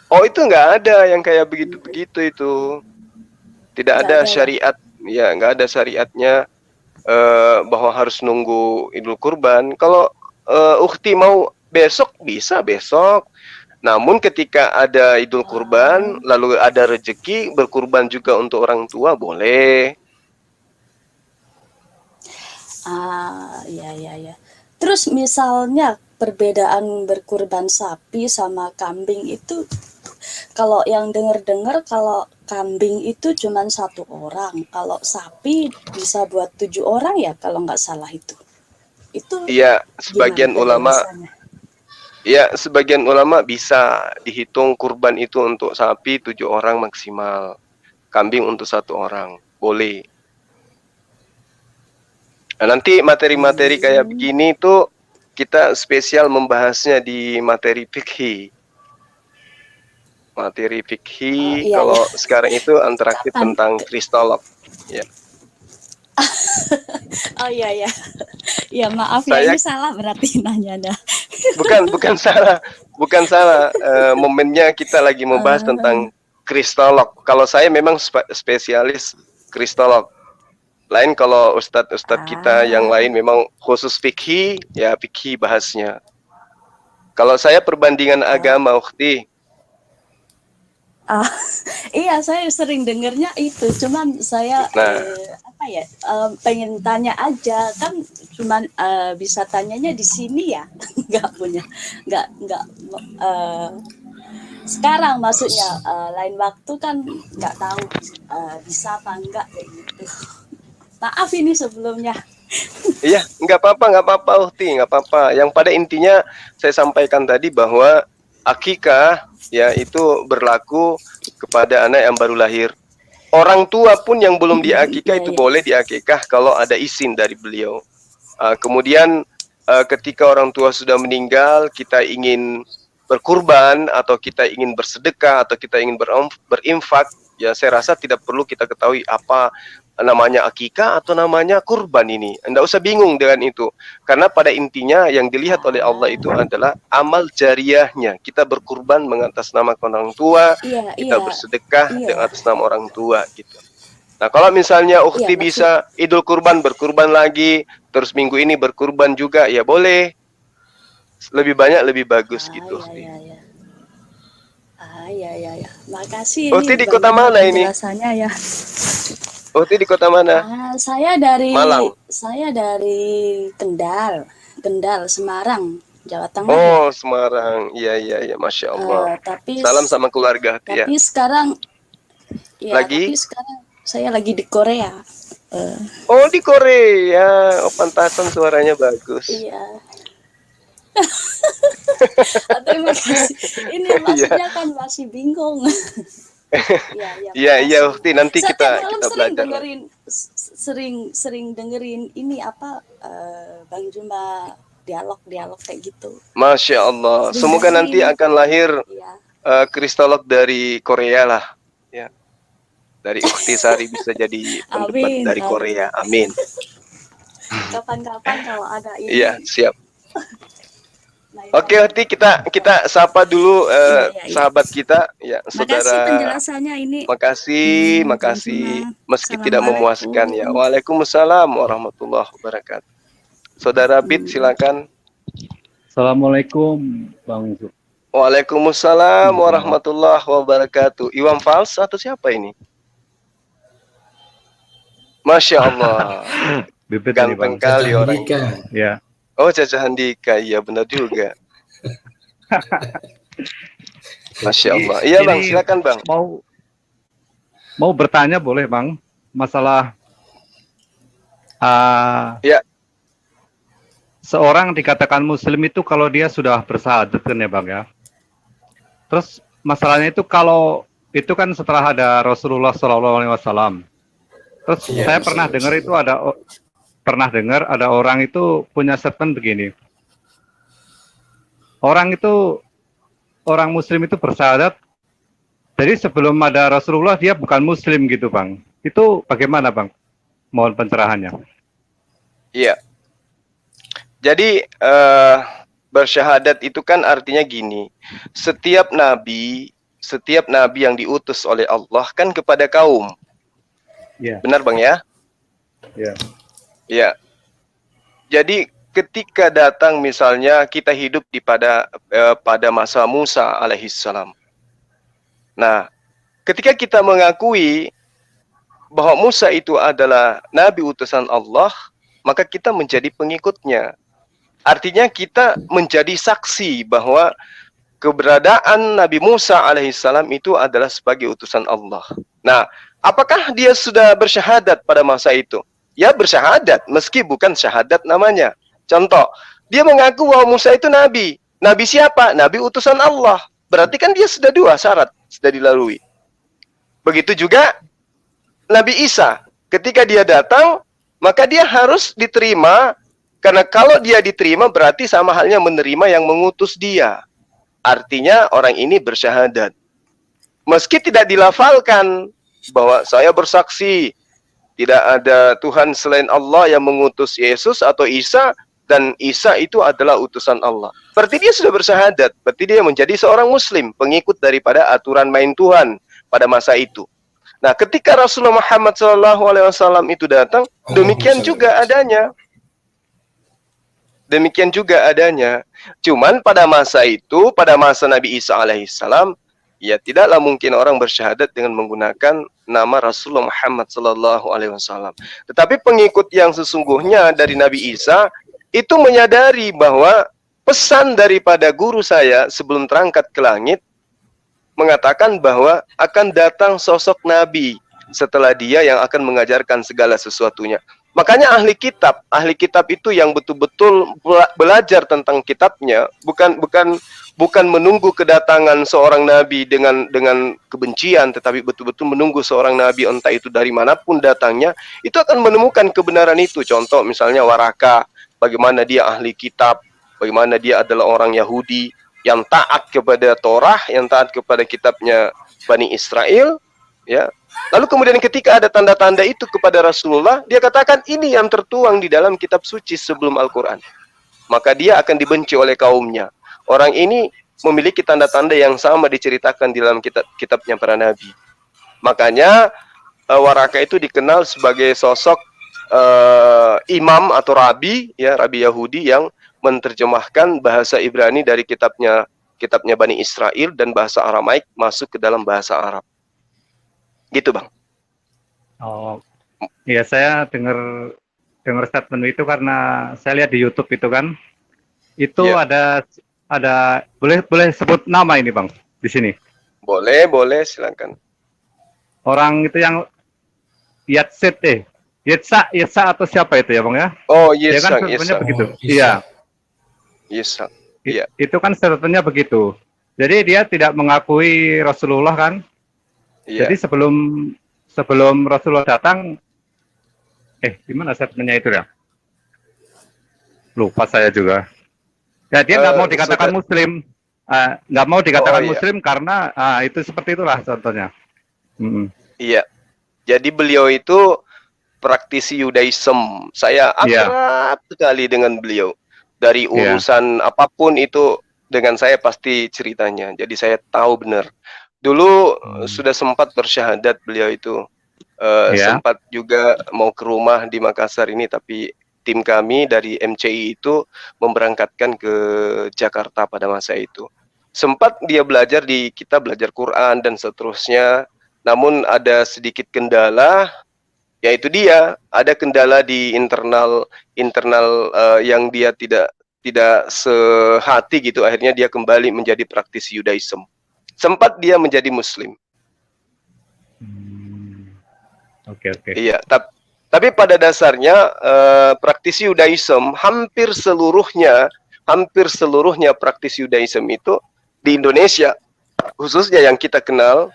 Oh, itu nggak ada yang kayak begitu-begitu itu. Tidak ada syariat, ya nggak ada syariatnya bahwa harus nunggu Idul Kurban. Kalau ukhti mau besok, bisa besok. Namun ketika ada Idul Kurban, lalu ada rezeki, berkurban juga untuk orang tua, boleh. Ya. Terus misalnya perbedaan berkurban sapi sama kambing itu, kalau yang dengar kalau kambing itu cuma 1 orang, kalau sapi bisa buat 7 orang ya kalau nggak salah itu. Itu Iya, sebagian ulama. Ya, sebagian ulama bisa dihitung kurban itu untuk sapi 7 orang maksimal, kambing untuk 1 orang, boleh. Nah, nanti materi-materi kayak begini tuh kita spesial membahasnya di materi fikih. Materi fikih kalau sekarang itu interaktif tentang kristolog. Ya. Oh iya. Ya maaf ya, ini salah berarti nanya dah. Bukan salah. Momennya kita lagi membahas tentang kristolog. Kalau saya memang spesialis kristolog. Lain kalau ustadz kita yang lain memang khusus fikih, ya fikih bahasnya. Kalau saya perbandingan agama, ukhti. Iya, saya sering dengernya itu. Cuman saya pengen tanya aja, kan cuman bisa tanyanya di sini ya. nggak sekarang maksudnya, lain waktu kan nggak tahu bisa apa enggak kayak gitu. Maaf ini sebelumnya. Iya, nggak apa-apa, ukhti, nggak apa-apa. Yang pada intinya saya sampaikan tadi bahwa akikah ya itu berlaku kepada anak yang baru lahir. Orang tua pun yang belum diakikah itu boleh diakikah kalau ada izin dari beliau. Kemudian ketika orang tua sudah meninggal, kita ingin berkurban atau kita ingin bersedekah atau kita ingin berinfak, ya saya rasa tidak perlu kita ketahui apa namanya akikah atau namanya kurban ini. Anda usah bingung dengan itu. Karena pada intinya yang dilihat oleh Allah itu adalah amal jariahnya. Kita berkurban mengatasnamakan orang tua, kita bersedekah dengan atas nama orang tua gitu. Nah, kalau misalnya ukhti bisa Idul Kurban berkurban lagi, terus minggu ini berkurban juga, ya boleh. Lebih banyak lebih bagus gitu. Iya. Makasih. Ukhti di kota mana ini? Penjelasannya ya. Ukhti di kota mana? Saya dari Malang. Saya dari Kendal, Semarang, Jawa Tengah. Oh, Semarang. Iya, Masya Allah. Salam sama keluarga. Tapi sekarang lagi? Tapi sekarang saya lagi di Korea. Oh, di Korea. Oh, pantasan suaranya bagus. Iya. Terima kasih. Ini maksudnya kan masih bingung. Iya, Ukhti, nanti kita belajar. Sering dengerin ini Bang Juma dialog kayak gitu. Masya Allah. Semoga nanti akan lahir kristolog dari Korea lah. Ya. Dari Ukhti Sari bisa jadi pendebat dari Korea. Amin. Kapan-kapan kalau ada ini. Iya, siap. Oke, nanti kita sapa dulu sahabat kita, ya, saudara. Makasih penjelasannya ini. Makasih. Meski tidak memuaskan ya. Waalaikumsalam warahmatullahi wabarakatuh. Saudara Bit, silakan. Assalamualaikum, Bang Yusuf. Waalaikumsalam warahmatullahi wabarakatuh. Iwan Fals atau siapa ini? Masya Allah. Ganteng kali orang. Ya. Oh, Caca Handika, iya benar juga. Masya Allah. Iya Bang, silakan Bang. Mau bertanya boleh Bang? Masalah ya. Seorang dikatakan Muslim itu kalau dia sudah bersyahadat kan ya Bang ya. Terus masalahnya itu kalau itu kan setelah ada Rasulullah SAW. Terus saya pernah dengar itu ada orang itu punya statement begini. Orang Muslim itu bersyahadat. Jadi sebelum ada Rasulullah dia bukan Muslim gitu Bang. Itu bagaimana Bang? Mohon pencerahannya. Iya. Jadi bersyahadat itu kan artinya gini. Setiap nabi yang diutus oleh Allah kan kepada kaum. Yeah. Benar Bang ya? Yeah. Ya. Jadi ketika datang misalnya kita hidup pada masa Musa alaihissalam. Nah, ketika kita mengakui bahwa Musa itu adalah nabi utusan Allah, maka kita menjadi pengikutnya. Artinya kita menjadi saksi bahwa keberadaan Nabi Musa alaihissalam itu adalah sebagai utusan Allah. Nah, apakah dia sudah bersyahadat pada masa itu? Ya bersyahadat, meski bukan syahadat namanya. Contoh, dia mengaku bahwa Musa itu nabi. Nabi siapa? Nabi utusan Allah. Berarti kan dia sudah dua syarat, sudah dilalui. Begitu juga Nabi Isa. Ketika dia datang, maka dia harus diterima. Karena kalau dia diterima, berarti sama halnya menerima yang mengutus dia. Artinya orang ini bersyahadat. Meski tidak dilafalkan bahwa saya bersaksi tidak ada Tuhan selain Allah yang mengutus Yesus atau Isa, dan Isa itu adalah utusan Allah. Berarti dia sudah bersyahadat. Berarti dia menjadi seorang Muslim, pengikut daripada aturan main Tuhan pada masa itu. Nah, ketika Rasulullah Muhammad SAW itu datang, demikian juga adanya. Demikian juga adanya. Cuman pada masa itu, pada masa Nabi Isa alaihissalam, ya tidaklah mungkin orang bersyahadat dengan menggunakan nama Rasulullah Muhammad SAW. Tetapi pengikut yang sesungguhnya dari Nabi Isa itu menyadari bahwa pesan daripada guru saya sebelum terangkat ke langit mengatakan bahwa akan datang sosok Nabi setelah dia yang akan mengajarkan segala sesuatunya. Makanya ahli kitab itu yang betul-betul belajar tentang kitabnya, bukan menunggu kedatangan seorang nabi dengan kebencian, tetapi betul-betul menunggu seorang nabi entah itu dari manapun datangnya, itu akan menemukan kebenaran itu. Contoh misalnya Waraka, bagaimana dia ahli kitab, bagaimana dia adalah orang Yahudi yang taat kepada Torah, yang taat kepada kitabnya Bani Israel, ya. Lalu kemudian ketika ada tanda-tanda itu kepada Rasulullah, dia katakan ini yang tertuang di dalam kitab suci sebelum Al-Quran. Maka dia akan dibenci oleh kaumnya. Orang ini memiliki tanda-tanda yang sama diceritakan di dalam kitabnya para nabi. Makanya Waraka itu dikenal sebagai sosok imam atau rabi, ya, rabi Yahudi yang menerjemahkan bahasa Ibrani dari kitabnya Bani Israel dan bahasa Aramaik masuk ke dalam bahasa Arab. Gitu Bang. Oh, iya saya dengar statement itu karena saya lihat di YouTube itu kan, itu ada boleh sebut nama ini Bang di sini. Boleh silakan. Orang itu yang Yetsa atau siapa itu ya Bang ya? Oh Yetsa, kan sebenarnya begitu. Iya. Yetsa. Iya. Itu kan statementnya begitu. Jadi dia tidak mengakui Rasulullah kan? Yeah. Jadi sebelum Rasulullah datang, gimana statementnya itu ya? Lupa saya juga. Ya dia nggak mau dikatakan Muslim, nggak mau dikatakan Muslim karena itu seperti itulah contohnya. Iya. Jadi beliau itu praktisi Yudaism. Saya akrab sekali dengan beliau. Dari Iya. urusan apapun itu dengan saya pasti ceritanya. Jadi saya tahu benar. Dulu sudah sempat bersyahadat beliau itu. Iya. Sempat juga mau ke rumah di Makassar ini, tapi tim kami dari MCI itu memberangkatkan ke Jakarta pada masa itu. Sempat dia belajar kita belajar Quran dan seterusnya, namun ada sedikit kendala, yaitu dia ada kendala di internal yang dia tidak sehati gitu. Akhirnya dia kembali menjadi praktisi Yudaism. Sempat dia menjadi Muslim. Oke. Iya, tapi pada dasarnya praktisi Yudaism hampir seluruhnya praktisi Yudaism itu di Indonesia, khususnya yang kita kenal,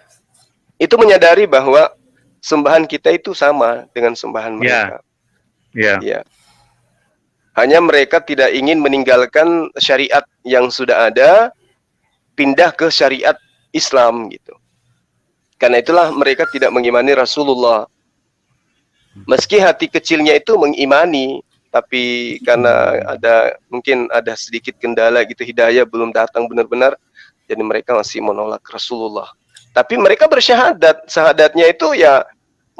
itu menyadari bahwa sembahan kita itu sama dengan sembahan mereka. Iya. Hanya mereka tidak ingin meninggalkan syariat yang sudah ada, pindah ke syariat Islam gitu. Karena itulah mereka tidak mengimani Rasulullah. Meski hati kecilnya itu mengimani, tapi karena mungkin ada sedikit kendala gitu, hidayah belum datang benar-benar, jadi mereka masih menolak Rasulullah. Tapi mereka bersyahadat, syahadatnya itu ya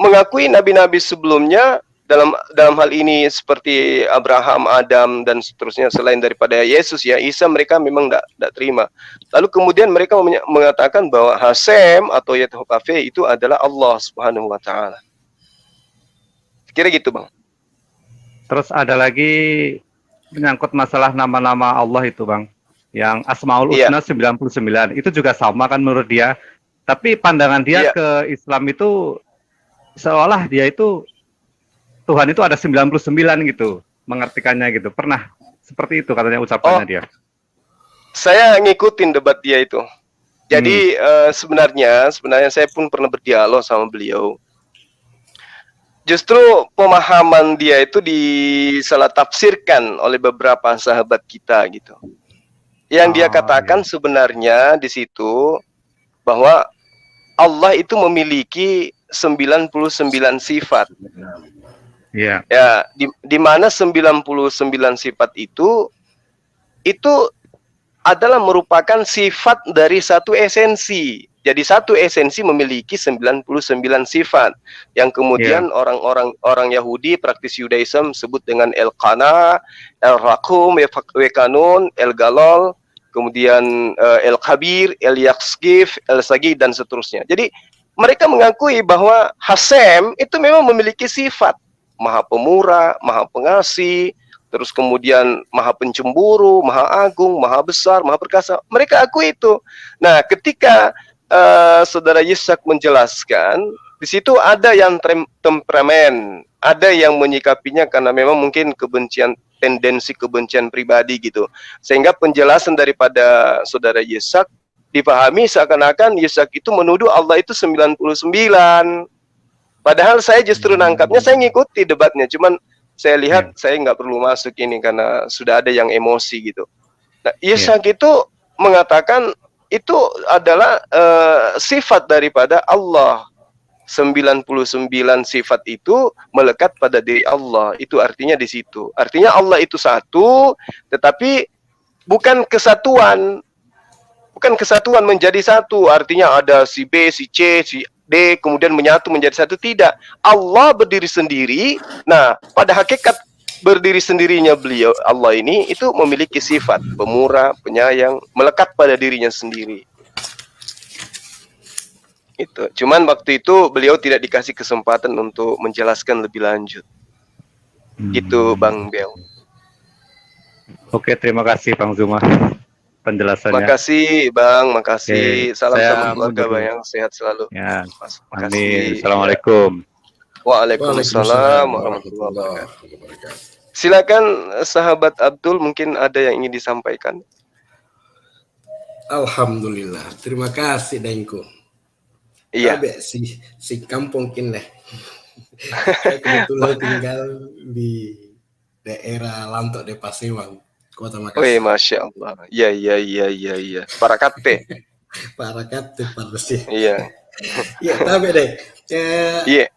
mengakui nabi-nabi sebelumnya, dalam hal ini seperti Abraham, Adam dan seterusnya, selain daripada Yesus ya, Isa mereka memang tidak terima. Lalu kemudian mereka mengatakan bahwa Hasem atau Yehovahe itu adalah Allah Subhanahu wa taala. Kira gitu, Bang. Terus ada lagi menyangkut masalah nama-nama Allah itu, Bang. Yang Asmaul Husna 99. Itu juga sama kan menurut dia. Tapi pandangan dia ke Islam itu seolah dia itu Tuhan itu ada 99 gitu, mengartikannya gitu. Pernah seperti itu katanya ucapannya dia. Saya ngikutin debat dia itu. Jadi sebenarnya saya pun pernah berdialog sama beliau. Justru pemahaman dia itu disalah tafsirkan oleh beberapa sahabat kita gitu. Yang dia katakan sebenarnya di situ bahwa Allah itu memiliki 99 sifat. Iya. Ya, di mana 99 sifat itu adalah merupakan sifat dari satu esensi. Jadi satu esensi memiliki 99 sifat yang kemudian orang Yahudi praktis Yudaism sebut dengan El-Qana, El-Rakum, Wekanun, El-Galol, kemudian El-Kabir, El-Yakskif, El-Sagi dan seterusnya. Jadi mereka mengakui bahwa Hasem itu memang memiliki sifat Maha Pemurah, Maha Pengasih, terus kemudian Maha Pencemburu, Maha Agung, Maha Besar, Maha Perkasa. Mereka akui itu. Nah, ketika Saudara Yitzhak menjelaskan, di situ ada yang temperamen, ada yang menyikapinya karena memang mungkin tendensi kebencian pribadi gitu. Sehingga penjelasan daripada Saudara Yitzhak dipahami seakan-akan Yitzhak itu menuduh Allah itu 99. Padahal saya justru nangkapnya, saya ngikuti debatnya, cuman saya lihat saya nggak perlu masuk ini karena sudah ada yang emosi gitu. Nah, Yitzhak itu mengatakan itu adalah sifat daripada Allah. 99 sifat itu melekat pada diri Allah. Itu artinya di situ. Artinya Allah itu satu, tetapi bukan kesatuan. Bukan kesatuan menjadi satu. Artinya ada si B, si C, si D, kemudian menyatu menjadi satu. Tidak. Allah berdiri sendiri. Nah, pada hakikat berdiri sendirinya beliau, Allah ini itu memiliki sifat pemurah, penyayang, melekat pada dirinya sendiri. Itu. Cuman waktu itu beliau tidak dikasih kesempatan untuk menjelaskan lebih lanjut. Gitu, Bang Bel. Oke, terima kasih Bang Zuma penjelasannya. Makasih, Bang. Makasih. Oke, salam saya sama keluarga, Bang, yang sehat selalu. Ya, Makasih. amin. Assalamualaikum. Waalaikumsalam warahmatullahi wabarakatuh. Silakan sahabat Abdul, mungkin ada yang ingin disampaikan. Alhamdulillah, terima kasih Dengku. Iya. Si kampung kini. Saya kebetulan tinggal di daerah Lantok de Pasewang, Kota Makassar. Wih, Masya Allah. Iya. Parakate. Parakate sih. Iya. Iya, tapi deh. Iya.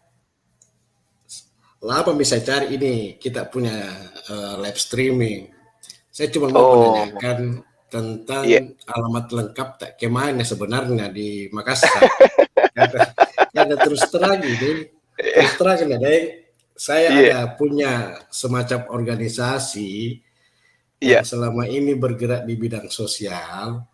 Lapa bisa cari ini, kita punya live streaming. Saya cuma mau menanyakan tentang alamat lengkap tak kemana sebenarnya di Makassar. Karena terus terang ini, saya ada punya semacam organisasi yang selama ini bergerak di bidang sosial.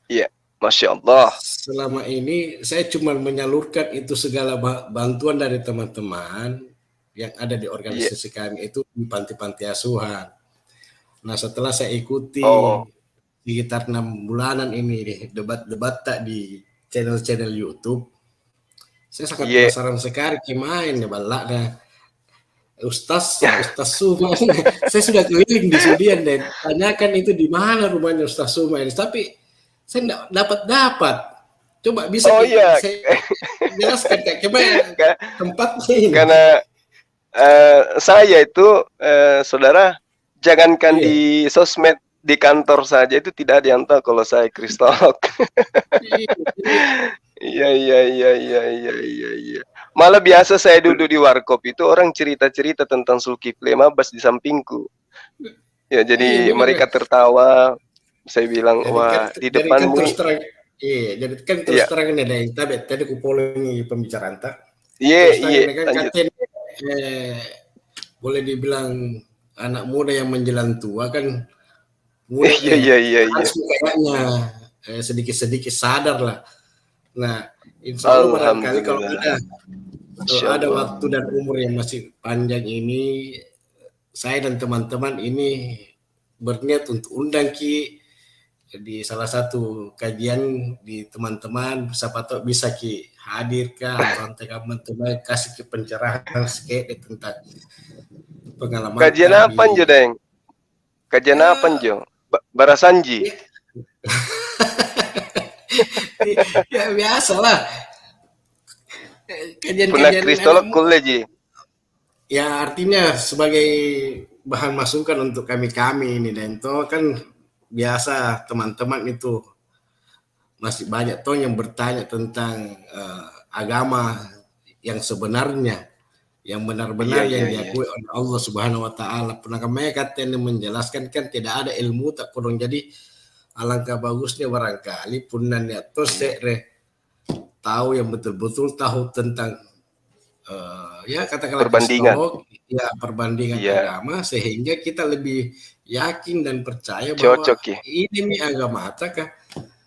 Iya, Masya Allah. Selama ini saya cuma menyalurkan itu segala bantuan dari teman-teman yang ada di organisasi kami itu di panti-panti asuhan. Nah, setelah saya ikuti sekitar 6 bulanan ini debat-debat tak di channel-channel YouTube, saya sangat penasaran sekali gimana ya balaknya Ustaz Suma. Saya sudah keliling di Sudian dan tanyakan itu di mana rumahnya Ustaz Suma ini, tapi saya enggak dapat. Coba bisa saya jelaskan kayak gimana tempatnya ini. Karena saya itu saudara, jangankan di sosmed, di kantor saja itu tidak ada yang tahu kalau saya kristolog. Iya. Malah biasa saya duduk di warkop itu orang cerita-cerita tentang Zulkifli Mabas di sampingku. Ya, jadi mereka tertawa. Saya bilang, wah, di depanmu. Jadi kan terus terang ini ada yang tadi kupolingi pembicaraan tak. Boleh dibilang anak muda yang menjelang tua kan. Harus kayaknya sedikit-sedikit sadar lah. Nah, insya Allah barangkali kalau ada waktu dan umur yang masih panjang ini, saya dan teman-teman ini berniat untuk undang Ki di salah satu kajian di teman-teman, siapa tahu bisa Ki hadirkan santai teman-teman kasih Ki pencerahan sedikit tentang pengalaman. Kajian apa njo, Deng? Kajian apa njo? Barasanji. Ya biasalah. Kajian kristolog kolegi. Ya artinya sebagai bahan masukan untuk kami ini dan itu kan biasa teman-teman itu masih banyak toh yang bertanya tentang agama yang sebenarnya, yang benar-benar yang diakui oleh Allah Subhanahu Wa Taala. Pernah kami katanya menjelaskan kan tidak ada ilmu tak kodong, jadi alangkah bagusnya barangkali punannya tos tahu yang betul-betul tahu tentang katakanlah perbandingan agama, sehingga kita lebih yakin dan percaya bahwa ini agama kah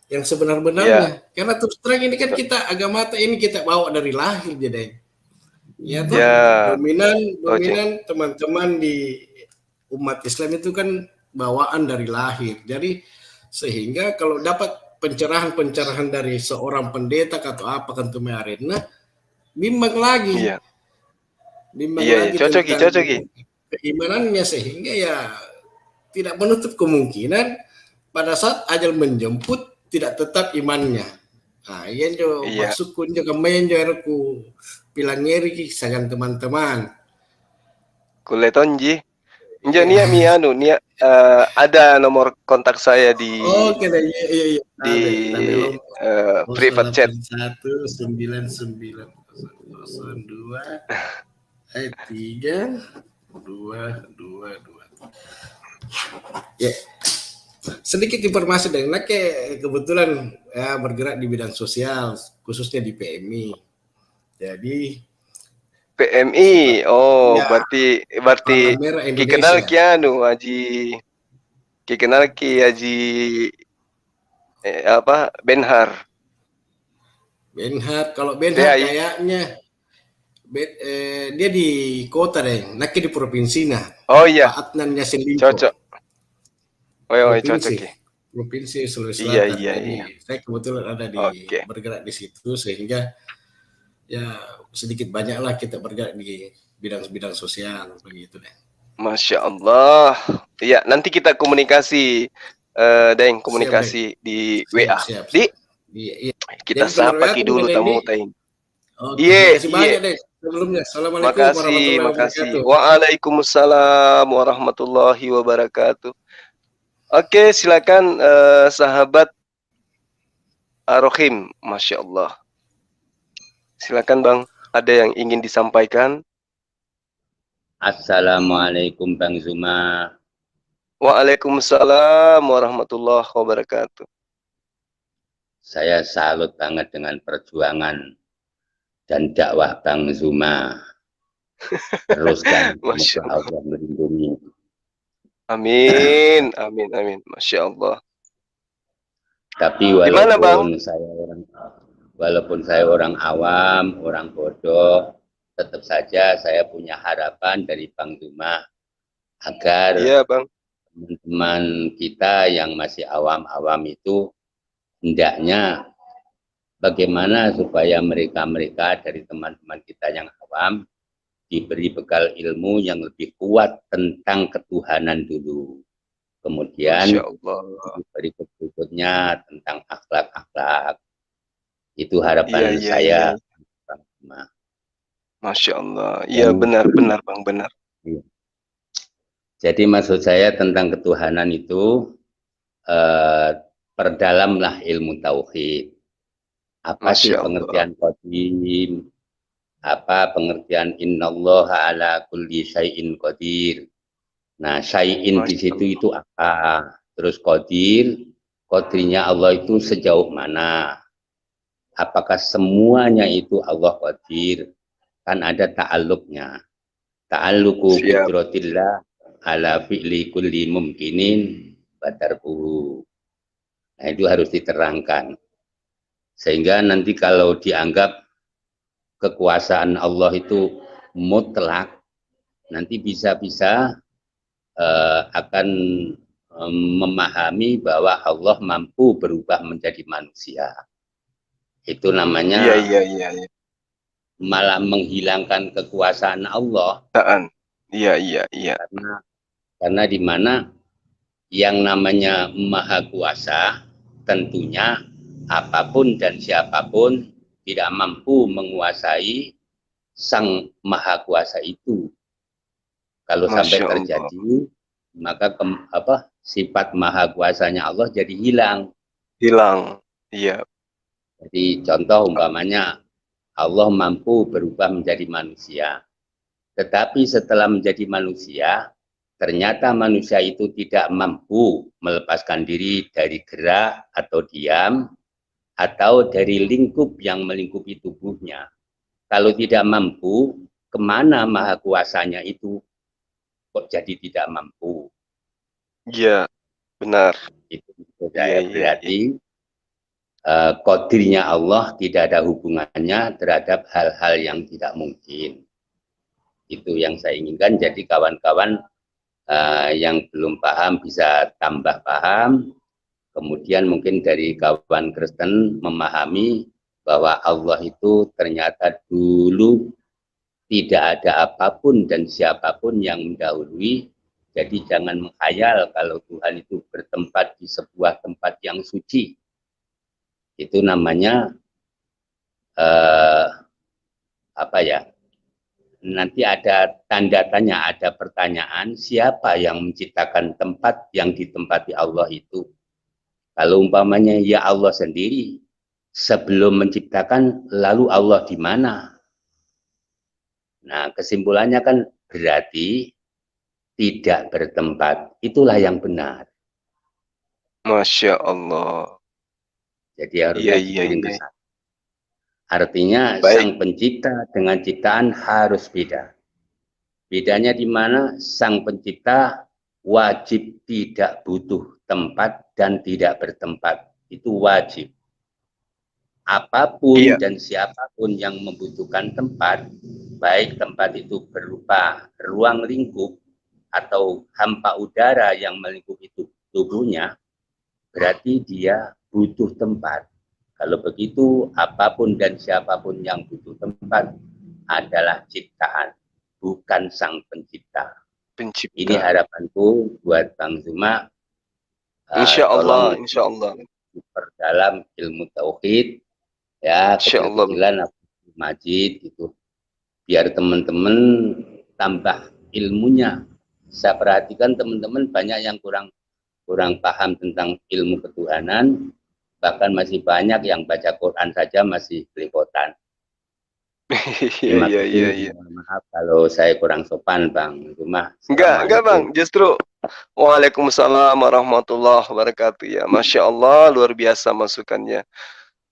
yang sebenar-benarnya. Karena terus terang ini kan kita agama ini kita bawa dari lahir jadi. Dominan teman-teman di umat Islam itu kan bawaan dari lahir. Jadi sehingga kalau dapat pencerahan dari seorang pendeta atau apa kan arena bimbang lagi. Cocoki. Keimanannya, sehingga ya tidak menutup kemungkinan pada saat ajal menjemput tidak tetap imannya. Nah, maksudku kemain aku pilangnya sagan teman-teman. Kuletonji. Nia ada nomor kontak saya di private chat. 199023222. Ya. Sedikit informasi dari kebetulan bergerak di bidang sosial khususnya di PMI. Jadi PMI, berarti dikenal kianu Haji Benhar. Kalau Benhar kayaknya dia di kota deh, di provinsi nah. Oh iya. Pak Adnan Yasin Limpo. Cocok. Cocok. Provinsi Sulawesi Selatan. Iya. Saya kebetulan ada bergerak di situ, sehingga ya sedikit banyaklah kita bergerak di bidang-bidang sosial begitu deh. Masya Allah. Iya, nanti kita komunikasi, komunikasi di WA. Kita sapa dulu tamu taing. Iya. Sebelumnya, assalamualaikum warahmatullahi wabarakatuh. Waalaikumsalam warahmatullahi wabarakatuh. Oke, silakan sahabat Ar-Rahim, Masya Allah. Silakan Bang, ada yang ingin disampaikan? Assalamualaikum Bang Zuma. Waalaikumsalam warahmatullahi wabarakatuh. Saya salut banget dengan perjuangan dan dakwah Bang Zuma. Teruskan, Masya semoga Allah melindungi. Amin, amin, amin. Masya Allah. Tapi Gimana, Bang? walaupun saya orang awam, orang bodoh, tetap saja saya punya harapan dari Bang Zuma agar teman-teman kita yang masih awam-awam itu hendaknya bagaimana supaya mereka dari teman-teman kita yang awam diberi bekal ilmu yang lebih kuat tentang ketuhanan dulu. Kemudian berikutnya tentang akhlak-akhlak. Itu harapan saya. Masya Allah. Iya benar-benar Bang, benar. Jadi maksud saya tentang ketuhanan itu perdalamlah ilmu tauhid. Apa sih pengertian qadim? Apa pengertian innallaha ala kulli syai'in qadir? Nah, syai'in di situ itu apa? Terus qadirnya Allah itu sejauh mana? Apakah semuanya itu Allah qadir? Kan ada ta'alluqnya. Ta'alluqu qudratillah ala fi'li kulli mumkinin batarkuhu. Nah, itu harus diterangkan. Sehingga nanti kalau dianggap kekuasaan Allah itu mutlak, nanti bisa-bisa akan memahami bahwa Allah mampu berubah menjadi manusia. Itu namanya malah menghilangkan kekuasaan Allah. Karena di mana yang namanya maha kuasa tentunya apapun dan siapapun tidak mampu menguasai sang maha kuasa itu. Kalau sampai terjadi, maka sifat maha kuasanya Allah jadi hilang. Iya. Jadi contoh umpamanya Allah mampu berubah menjadi manusia. Tetapi setelah menjadi manusia, ternyata manusia itu tidak mampu melepaskan diri dari gerak atau diam, atau dari lingkup yang melingkupi tubuhnya. Kalau tidak mampu, kemana maha kuasanya itu? Kok jadi tidak mampu? Iya, benar. Itu berarti qadirnya Allah tidak ada hubungannya terhadap hal-hal yang tidak mungkin. Itu yang saya inginkan. Jadi kawan-kawan yang belum paham bisa tambah paham. Kemudian mungkin dari kawan Kristen memahami bahwa Allah itu ternyata dulu tidak ada apapun dan siapapun yang mendahului. Jadi jangan menghayal kalau Tuhan itu bertempat di sebuah tempat yang suci. Itu namanya nanti ada tanda tanya, ada pertanyaan, siapa yang menciptakan tempat yang ditempati Allah itu? Kalau umpamanya ya Allah sendiri, sebelum menciptakan, lalu Allah di mana? Nah, kesimpulannya kan berarti tidak bertempat. Itulah yang benar. Masya Allah. Jadi harusnya dikirim ke sana. Artinya sang pencipta dengan ciptaan harus beda. Bedanya di mana? Sang pencipta wajib tidak butuh tempat dan tidak bertempat. Itu wajib. Apapun dan siapapun yang membutuhkan tempat, baik tempat itu berupa ruang lingkup atau hampa udara yang melingkupi tubuhnya, berarti dia butuh tempat. Kalau begitu, apapun dan siapapun yang butuh tempat adalah ciptaan, bukan sang pencipta. Ini harapanku buat Bang Zuma. Insya Allah, insya Allah. Perdalam ilmu tauhid, ya, kecil-kecilan Majid itu, biar teman-teman tambah ilmunya. Saya perhatikan teman-teman banyak yang kurang paham tentang ilmu ketuhanan, bahkan masih banyak yang baca Quran saja masih belepotan. Iya. Maaf kalau saya kurang sopan Bang Zuma. Enggak Bang, justru Waalaikumsalam warahmatullahi wabarakatuh. Ya, Masya Allah, luar biasa masukannya.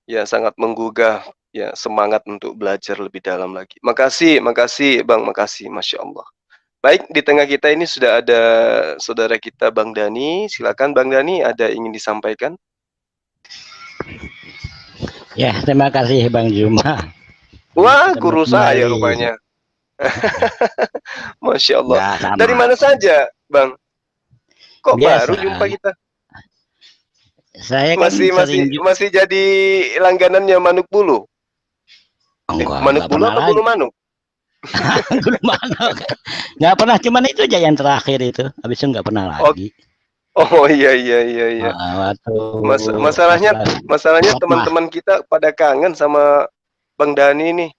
Ya, sangat menggugah. Ya, semangat untuk belajar lebih dalam lagi. Makasih Bang, makasih, Masya Allah. Baik, di tengah kita ini sudah ada saudara kita Bang Dani. Silakan Bang Dani, ada ingin disampaikan? Ya, terima kasih Bang Juma. Wah, guru saya rupanya. Masya Allah. Nah, dari mana saja, Bang? Kok biasa baru jumpa kita? Saya kan masih jadi langganannya Manuk Bulu. Manuk Bulu apa Bulu Manuk? Bulu Manuk. Nggak pernah, cuman itu aja yang terakhir itu. Habis itu nggak pernah lagi. Oh iya. Masalahnya teman-teman kita pada kangen sama Bang Dani nih.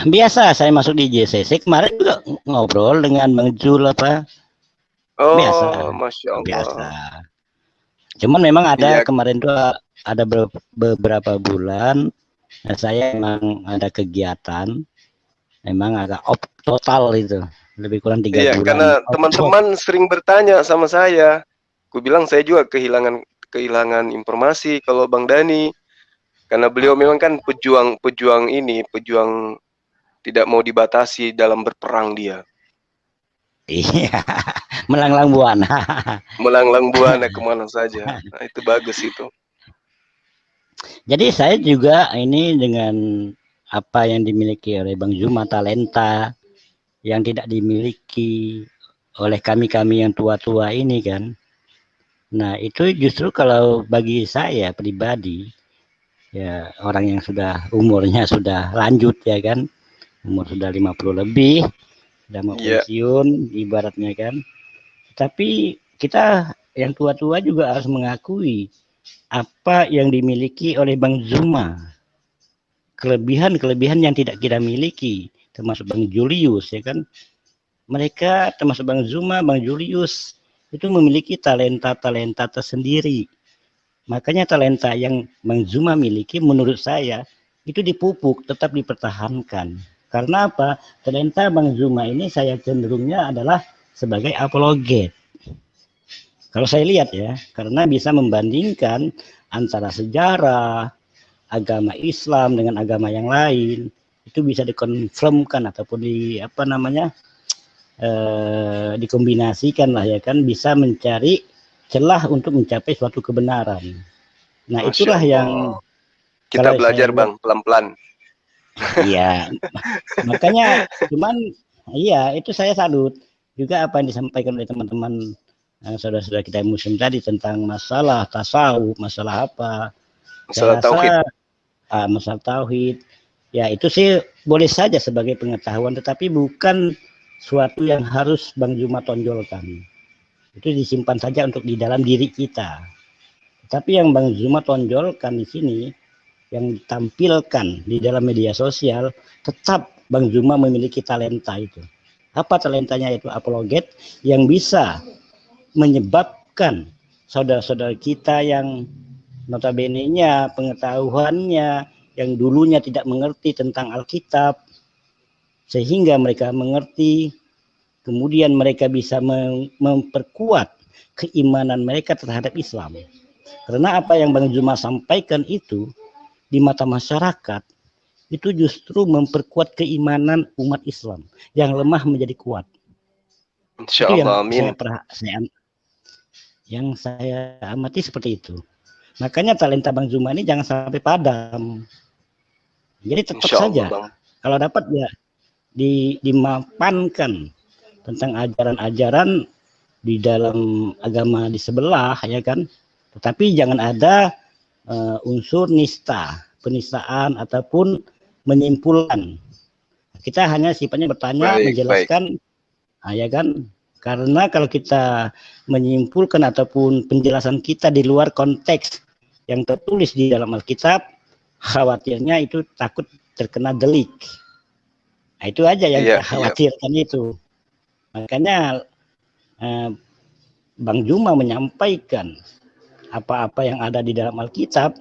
Biasa saya masuk di JCC kemarin juga ngobrol dengan Bang Jul apa. Oh, biasa. Masya Allah. Biasa. Cuman memang ada kemarin tuh ada beberapa bulan saya emang ada kegiatan, memang agak total itu, lebih kurang 3 bulan. Karena teman-teman sering bertanya sama saya, aku bilang saya juga kehilangan informasi kalau Bang Dani, karena beliau memang kan pejuang tidak mau dibatasi dalam berperang dia. Iya, melanglang buana. Melanglang buana kemana saja. Nah, itu bagus itu. Jadi saya juga ini dengan apa yang dimiliki oleh Bang Juma, talenta yang tidak dimiliki oleh kami-kami yang tua-tua ini kan. Nah itu justru kalau bagi saya pribadi, ya orang yang sudah umurnya sudah lanjut ya kan, umur sudah 50 lebih, sudah mau pensiun ibaratnya kan. Tapi kita yang tua-tua juga harus mengakui apa yang dimiliki oleh Bang Juma, kelebihan-kelebihan yang tidak kita miliki, termasuk Bang Julius ya kan. Mereka termasuk Bang Juma, Bang Julius itu memiliki talenta-talenta tersendiri. Makanya talenta yang Bang Juma miliki menurut saya itu dipupuk, tetap dipertahankan. Karena apa? Talenta Bang Juma ini saya cenderungnya adalah sebagai apologet. Kalau saya lihat ya, karena bisa membandingkan antara sejarah, agama Islam dengan agama yang lain, itu bisa dikonfirmkan ataupun dikombinasikan lah ya kan, bisa mencari celah untuk mencapai suatu kebenaran. Nah itulah yang kita belajar Bang, pelan-pelan. Iya, makanya cuman iya itu saya salut juga apa yang disampaikan oleh teman-teman saudara-saudara kita muslim tadi tentang masalah tasawuf, masalah apa, masalah tauhid. Masalah tauhid. Ya itu sih boleh saja sebagai pengetahuan, tetapi bukan suatu yang harus Bang Juma tonjolkan. Itu disimpan saja untuk di dalam diri kita. Tapi yang Bang Juma tonjolkan di sini, yang ditampilkan di dalam media sosial, tetap Bang Juma memiliki talenta itu. Apa talentanya itu? Apologet yang bisa menyebabkan saudara-saudara kita yang notabene-nya pengetahuannya yang dulunya tidak mengerti tentang Alkitab, sehingga mereka mengerti, kemudian mereka bisa memperkuat keimanan mereka terhadap Islam. Karena apa yang Bang Juma sampaikan itu di mata masyarakat itu justru memperkuat keimanan umat Islam yang lemah menjadi kuat. Insyaallah, amin. Yang saya amati seperti itu. Makanya talenta Bang Juma ini jangan sampai padam. Jadi tetap saja Bang, kalau dapat ya dimapankan tentang ajaran-ajaran di dalam agama di sebelah ya kan. Tetapi jangan ada unsur nista, penistaan ataupun menyimpulkan. Kita hanya sifatnya bertanya, menjelaskan, ya kan? Karena kalau kita menyimpulkan ataupun penjelasan kita di luar konteks yang tertulis di dalam Alkitab, khawatirnya itu takut terkena delik. Nah, itu aja yang kita khawatirkan itu. Makanya Bang Juma menyampaikan apa-apa yang ada di dalam Alkitab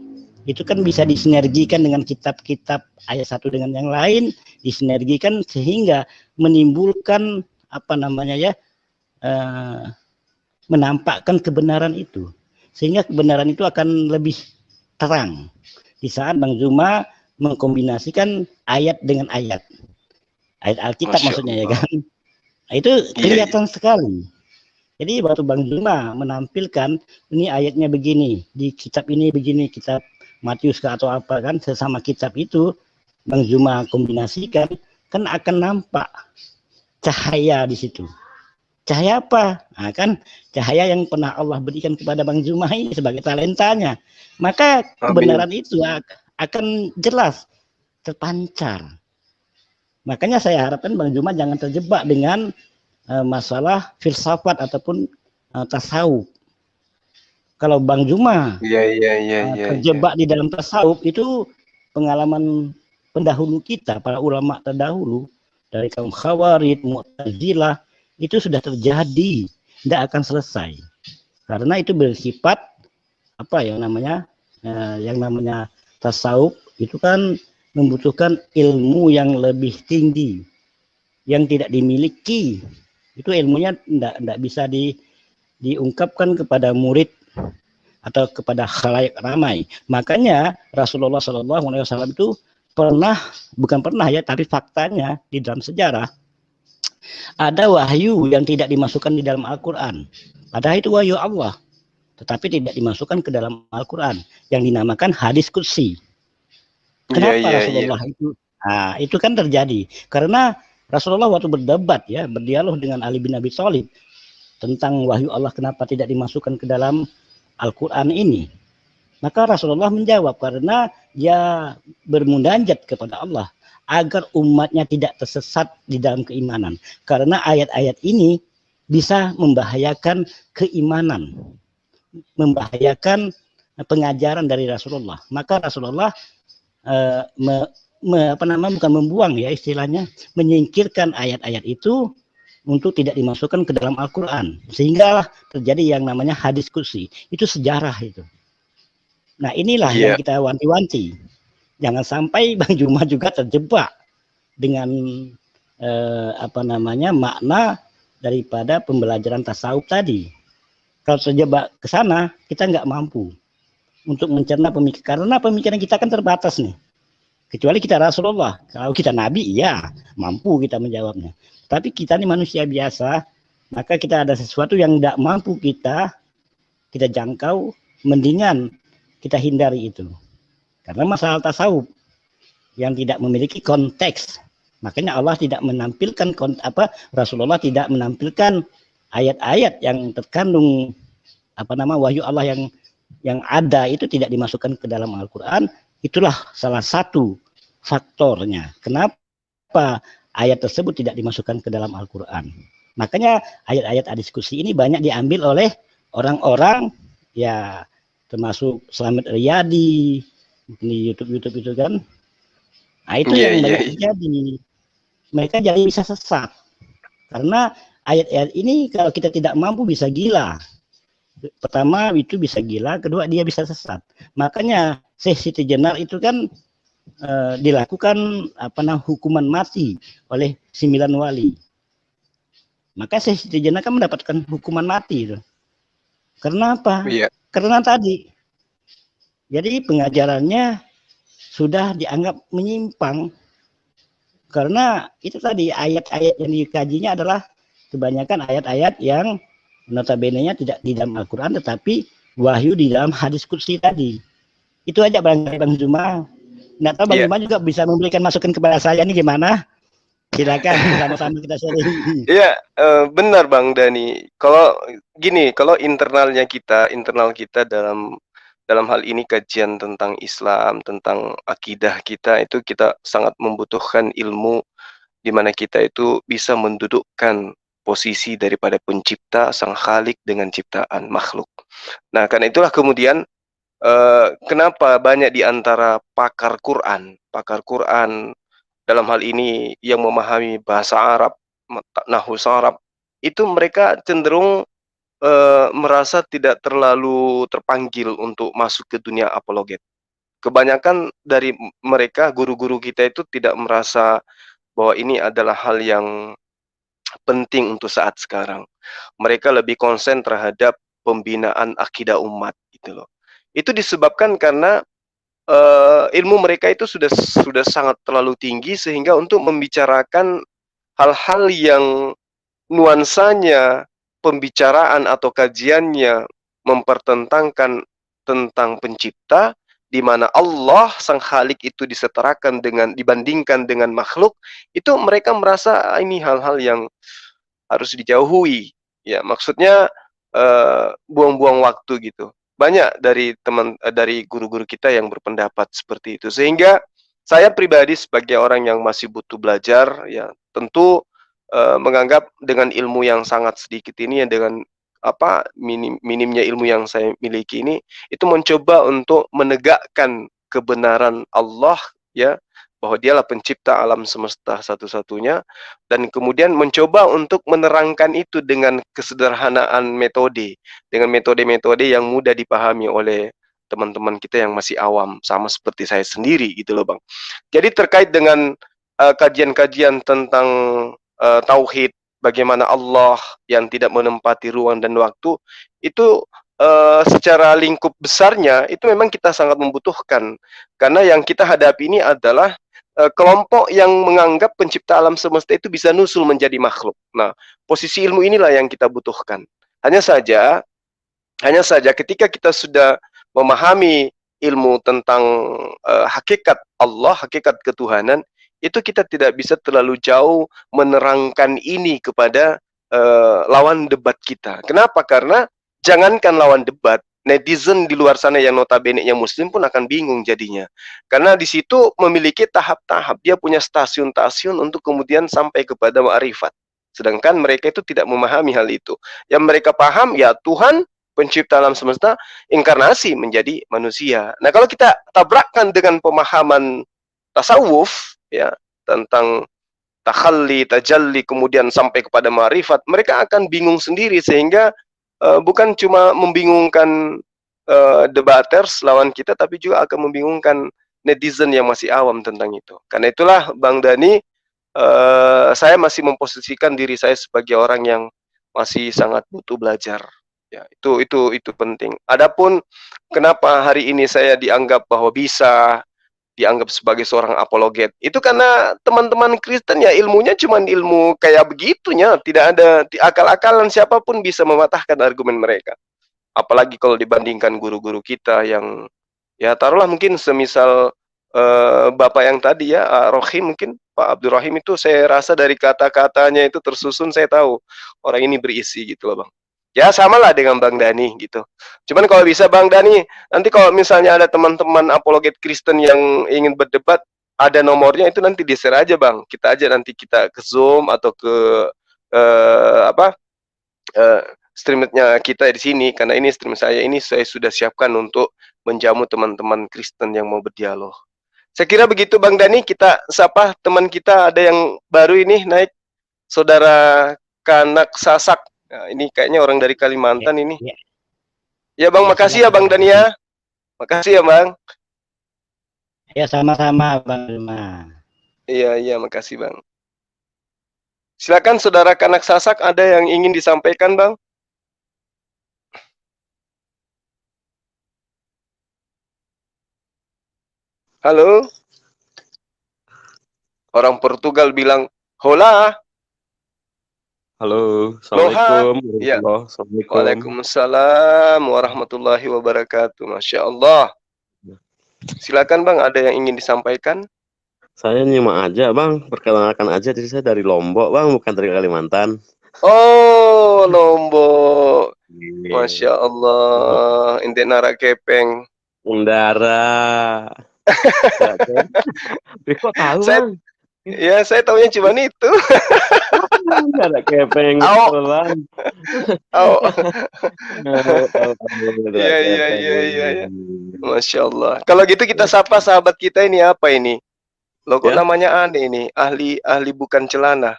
itu kan bisa disinergikan dengan kitab-kitab ayat satu dengan yang lain, disinergikan sehingga menimbulkan menampakkan kebenaran itu, sehingga kebenaran itu akan lebih terang di saat Bang Zuma mengkombinasikan ayat dengan ayat Alkitab maksudnya ya kan. Nah, itu kelihatan sekali. Jadi waktu Bang Zuma menampilkan ini ayatnya begini, di kitab ini begini, kitab Matius atau apa kan, sesama kitab itu Bang Zuma kombinasikan, kan akan nampak cahaya di situ. Cahaya apa? Nah, kan cahaya yang pernah Allah berikan kepada Bang Zuma ini sebagai talentanya. Maka kebenaran itu akan jelas terpancar. Makanya saya harapkan Bang Zuma jangan terjebak dengan masalah filsafat ataupun tasawuf. Kalau Bang Zuma terjebak di dalam tasawuf, itu pengalaman pendahulu kita, para ulama terdahulu dari kaum Khawarij, Mu'tazilah, itu sudah terjadi, tidak akan selesai. Karena itu bersifat apa yang namanya tasawuf itu kan membutuhkan ilmu yang lebih tinggi yang tidak dimiliki. Itu ilmunya tidak bisa diungkapkan kepada murid atau kepada khalayak ramai. Makanya Rasulullah SAW itu tapi faktanya di dalam sejarah ada wahyu yang tidak dimasukkan di dalam Al-Quran. Padahal itu wahyu Allah, tetapi tidak dimasukkan ke dalam Al-Quran, yang dinamakan hadis qudsi. Kenapa Rasulullah itu? Nah, itu kan terjadi karena Rasulullah waktu berdebat berdialog dengan Ali bin Abi Thalib tentang wahyu Allah kenapa tidak dimasukkan ke dalam Al-Quran ini. Maka Rasulullah menjawab karena dia bermunajat kepada Allah agar umatnya tidak tersesat di dalam keimanan. Karena ayat-ayat ini bisa membahayakan keimanan, membahayakan pengajaran dari Rasulullah. Maka Rasulullah bukan membuang istilahnya, menyingkirkan ayat-ayat itu untuk tidak dimasukkan ke dalam Al-Quran. Sehingga terjadi yang namanya hadis qudsi. Itu sejarah itu. Nah inilah yang kita wanti-wanti. Jangan sampai Bang Zuma juga terjebak dengan makna daripada pembelajaran tasawuf tadi. Kalau terjebak ke sana, kita nggak mampu untuk mencerna pemikiran, karena pemikiran kita kan terbatas nih. Kecuali kita Rasulullah. Kalau kita Nabi, ya mampu kita menjawabnya. Tapi kita ini manusia biasa, maka kita ada sesuatu yang tidak mampu kita jangkau, mendingan kita hindari itu. Karena masalah tasawuf yang tidak memiliki konteks, makanya Allah tidak menampilkan Rasulullah tidak menampilkan ayat-ayat yang terkandung wahyu Allah yang ada itu tidak dimasukkan ke dalam Al-Quran. Itulah salah satu faktornya kenapa ayat tersebut tidak dimasukkan ke dalam Al-Quran. Makanya ayat-ayat diskusi ini banyak diambil oleh orang-orang termasuk Slamet Riyadi di YouTube itu kan. Nah itu yang banyak terjadi. Mereka jadi bisa sesat. Karena ayat-ayat ini kalau kita tidak mampu bisa gila. Pertama itu bisa gila, kedua dia bisa sesat. Makanya Syekh Siti Jenar itu kan dilakukan hukuman mati oleh 9 wali. Maka Syekh Siti Jenar kan mendapatkan hukuman mati itu. Karena apa? Karena tadi. Jadi pengajarannya sudah dianggap menyimpang. Karena itu tadi ayat-ayat yang dikajinya adalah kebanyakan ayat-ayat yang notabene-nya tidak di dalam Al-Quran, tetapi wahyu di dalam hadis qudsi tadi. Itu aja Bang Zuma. Nggak tahu Bang Zuma juga bisa memberikan masukan kepada saya ini gimana? Silakan sama-sama kita sharing. Iya, benar Bang Dani. Kalau internal kita dalam hal ini kajian tentang Islam, tentang akidah kita, itu kita sangat membutuhkan ilmu di mana kita itu bisa mendudukkan posisi daripada pencipta sang khalik dengan ciptaan makhluk. Nah, karena itulah kemudian kenapa banyak di antara pakar Quran dalam hal ini yang memahami bahasa Arab, nahwu Arab, itu mereka cenderung merasa tidak terlalu terpanggil untuk masuk ke dunia apologet. Kebanyakan dari mereka, guru-guru kita itu tidak merasa bahwa ini adalah hal yang penting untuk saat sekarang. mereka lebih konsen terhadap pembinaan akidah umat gitu loh. Itu disebabkan karena ilmu mereka itu sudah sangat terlalu tinggi sehingga untuk membicarakan hal-hal yang nuansanya pembicaraan atau kajiannya mempertentangkan tentang pencipta, di mana Allah sang Khalik itu disetarakan dibandingkan dengan makhluk, itu mereka merasa ini hal-hal yang harus dijauhi. Ya, maksudnya buang-buang waktu gitu. Banyak dari guru-guru kita yang berpendapat seperti itu. Sehingga saya pribadi sebagai orang yang masih butuh belajar, ya tentu menganggap dengan ilmu yang sangat sedikit ini, ya dengan minimnya ilmu yang saya miliki ini, itu mencoba untuk menegakkan kebenaran Allah, ya, bahwa dialah pencipta alam semesta satu-satunya, dan kemudian mencoba untuk menerangkan itu dengan kesederhanaan metode, dengan metode-metode yang mudah dipahami oleh teman-teman kita yang masih awam, sama seperti saya sendiri gitu loh Bang. Jadi terkait dengan kajian-kajian tentang tauhid, bagaimana Allah yang tidak menempati ruang dan waktu, itu secara lingkup besarnya itu memang kita sangat membutuhkan, karena yang kita hadapi ini adalah kelompok yang menganggap pencipta alam semesta itu bisa nusul menjadi makhluk. Nah, posisi ilmu inilah yang kita butuhkan. Hanya saja ketika kita sudah memahami ilmu tentang hakikat Allah, hakikat ketuhanan, itu kita tidak bisa terlalu jauh menerangkan ini kepada lawan debat kita. Kenapa? Karena jangankan lawan debat, netizen di luar sana yang notabene yang muslim pun akan bingung jadinya. Karena di situ memiliki tahap-tahap, dia punya stasiun-stasiun untuk kemudian sampai kepada ma'rifat. Sedangkan mereka itu tidak memahami hal itu. Yang mereka paham, ya Tuhan pencipta alam semesta inkarnasi menjadi manusia. Nah, kalau kita tabrakkan dengan pemahaman tasawuf, ya, tentang takhalli, tajalli, kemudian sampai kepada ma'rifat, mereka akan bingung sendiri, sehingga bukan cuma membingungkan debaters lawan kita, tapi juga akan membingungkan netizen yang masih awam tentang itu. Karena itulah Bang Dhani, saya masih memposisikan diri saya sebagai orang yang masih sangat butuh belajar. Ya, itu penting. Adapun kenapa hari ini saya dianggap bahwa bisa dianggap sebagai seorang apologet, itu karena teman-teman Kristen ya ilmunya cuma ilmu kayak begitunya, tidak ada akal-akalan, siapapun bisa mematahkan argumen mereka. Apalagi kalau dibandingkan guru-guru kita yang, ya taruhlah mungkin semisal Bapak yang tadi ya, Rohim, mungkin Pak Abdurrahim, itu saya rasa dari kata-katanya itu tersusun, saya tahu orang ini berisi gitu loh Bang. Ya samalah dengan Bang Dhani gitu. Cuman kalau bisa Bang Dhani, nanti kalau misalnya ada teman-teman apologet Kristen yang ingin berdebat, ada nomornya, itu nanti di-share aja Bang. Kita aja nanti kita ke Zoom atau ke streamnya kita di sini, karena ini stream saya sudah siapkan untuk menjamu teman-teman Kristen yang mau berdialog. Saya kira begitu Bang Dhani. Kita sapa teman kita, ada yang baru ini naik, Saudara Kanak Sasak. Nah, ini kayaknya orang dari Kalimantan ini. Ya Bang, makasih ya Bang Dhani ya. Makasih ya Bang. Ya sama-sama Bang Rima. Iya, makasih Bang. Silakan Saudara Kanak Sasak, ada yang ingin disampaikan Bang? Halo? Orang Portugal bilang, hola. Halo, Assalamualaikum. Ya. Waalaikumsalam warahmatullahi wabarakatuh. Masya Allah. Silakan Bang, ada yang ingin disampaikan? Saya nyimak aja Bang, perkenalkan aja, diri saya dari Lombok Bang, bukan dari Kalimantan. Oh, Lombok. Masya Allah. Inti nara kepeng. Undara. Kok tahu Bang? Ya, saya tahunya cuma itu. Ada kepeng. Iya. Masya Allah. Kalau gitu kita sapa sahabat kita ini, apa ini? Loh kok namanya aneh ini? Ahli bukan celana.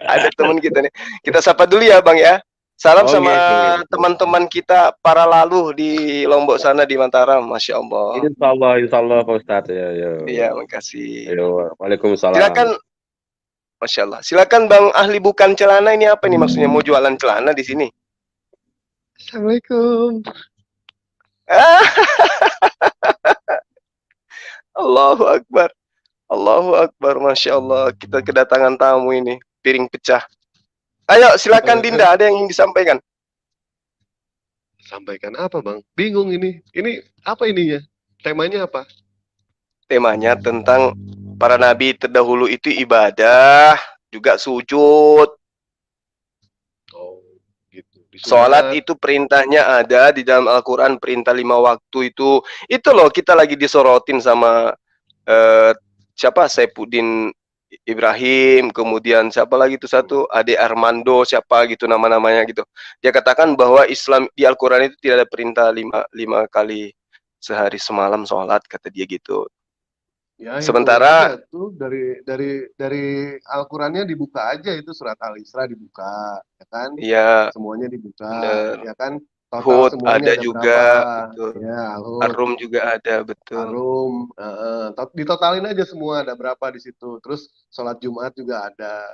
Ada teman kita nih. Kita sapa dulu ya Bang ya. Salam sama teman-teman kita para lalu di Lombok sana, di Mataram. Masya Allah. Insya Allah Pak Ustadz. Ya. Iya, makasih. Waalaikumsalam. Silakan. Masya Allah. Silakan Bang Ahli Bukan Celana, ini apa nih maksudnya, mau jualan celana di sini? Assalamualaikum. Allahu Akbar. Allahu Akbar, Masya Allah. Kita kedatangan tamu ini, piring pecah. Ayo silakan Dinda, ada yang ingin disampaikan? Sampaikan apa Bang? Bingung ini. Ini apa ininya? Temanya apa? Temanya tentang para nabi terdahulu itu ibadah, juga sujud. Oh, gitu. Sholat itu perintahnya ada di dalam Al-Quran, perintah 5 waktu itu. Itu loh, kita lagi disorotin sama siapa? Saifuddin Ibrahim, kemudian siapa lagi itu satu? Ade Armando, siapa gitu nama-namanya gitu. Dia katakan bahwa Islam di Al-Quran itu tidak ada perintah 5 kali sehari semalam sholat, kata dia gitu. Ya, Sementara itu dari Al-Qur'annya dibuka aja, itu surat Al-Isra dibuka, ya kan? Iya. Semuanya dibuka, Bener. ya kan? Total Hud semuanya ada juga, berapa? betul. Ya, Hud. Ar-Rum juga ada, betul. Ar-Rum, ditotalin aja semua ada berapa di situ. Terus sholat Jumat juga ada.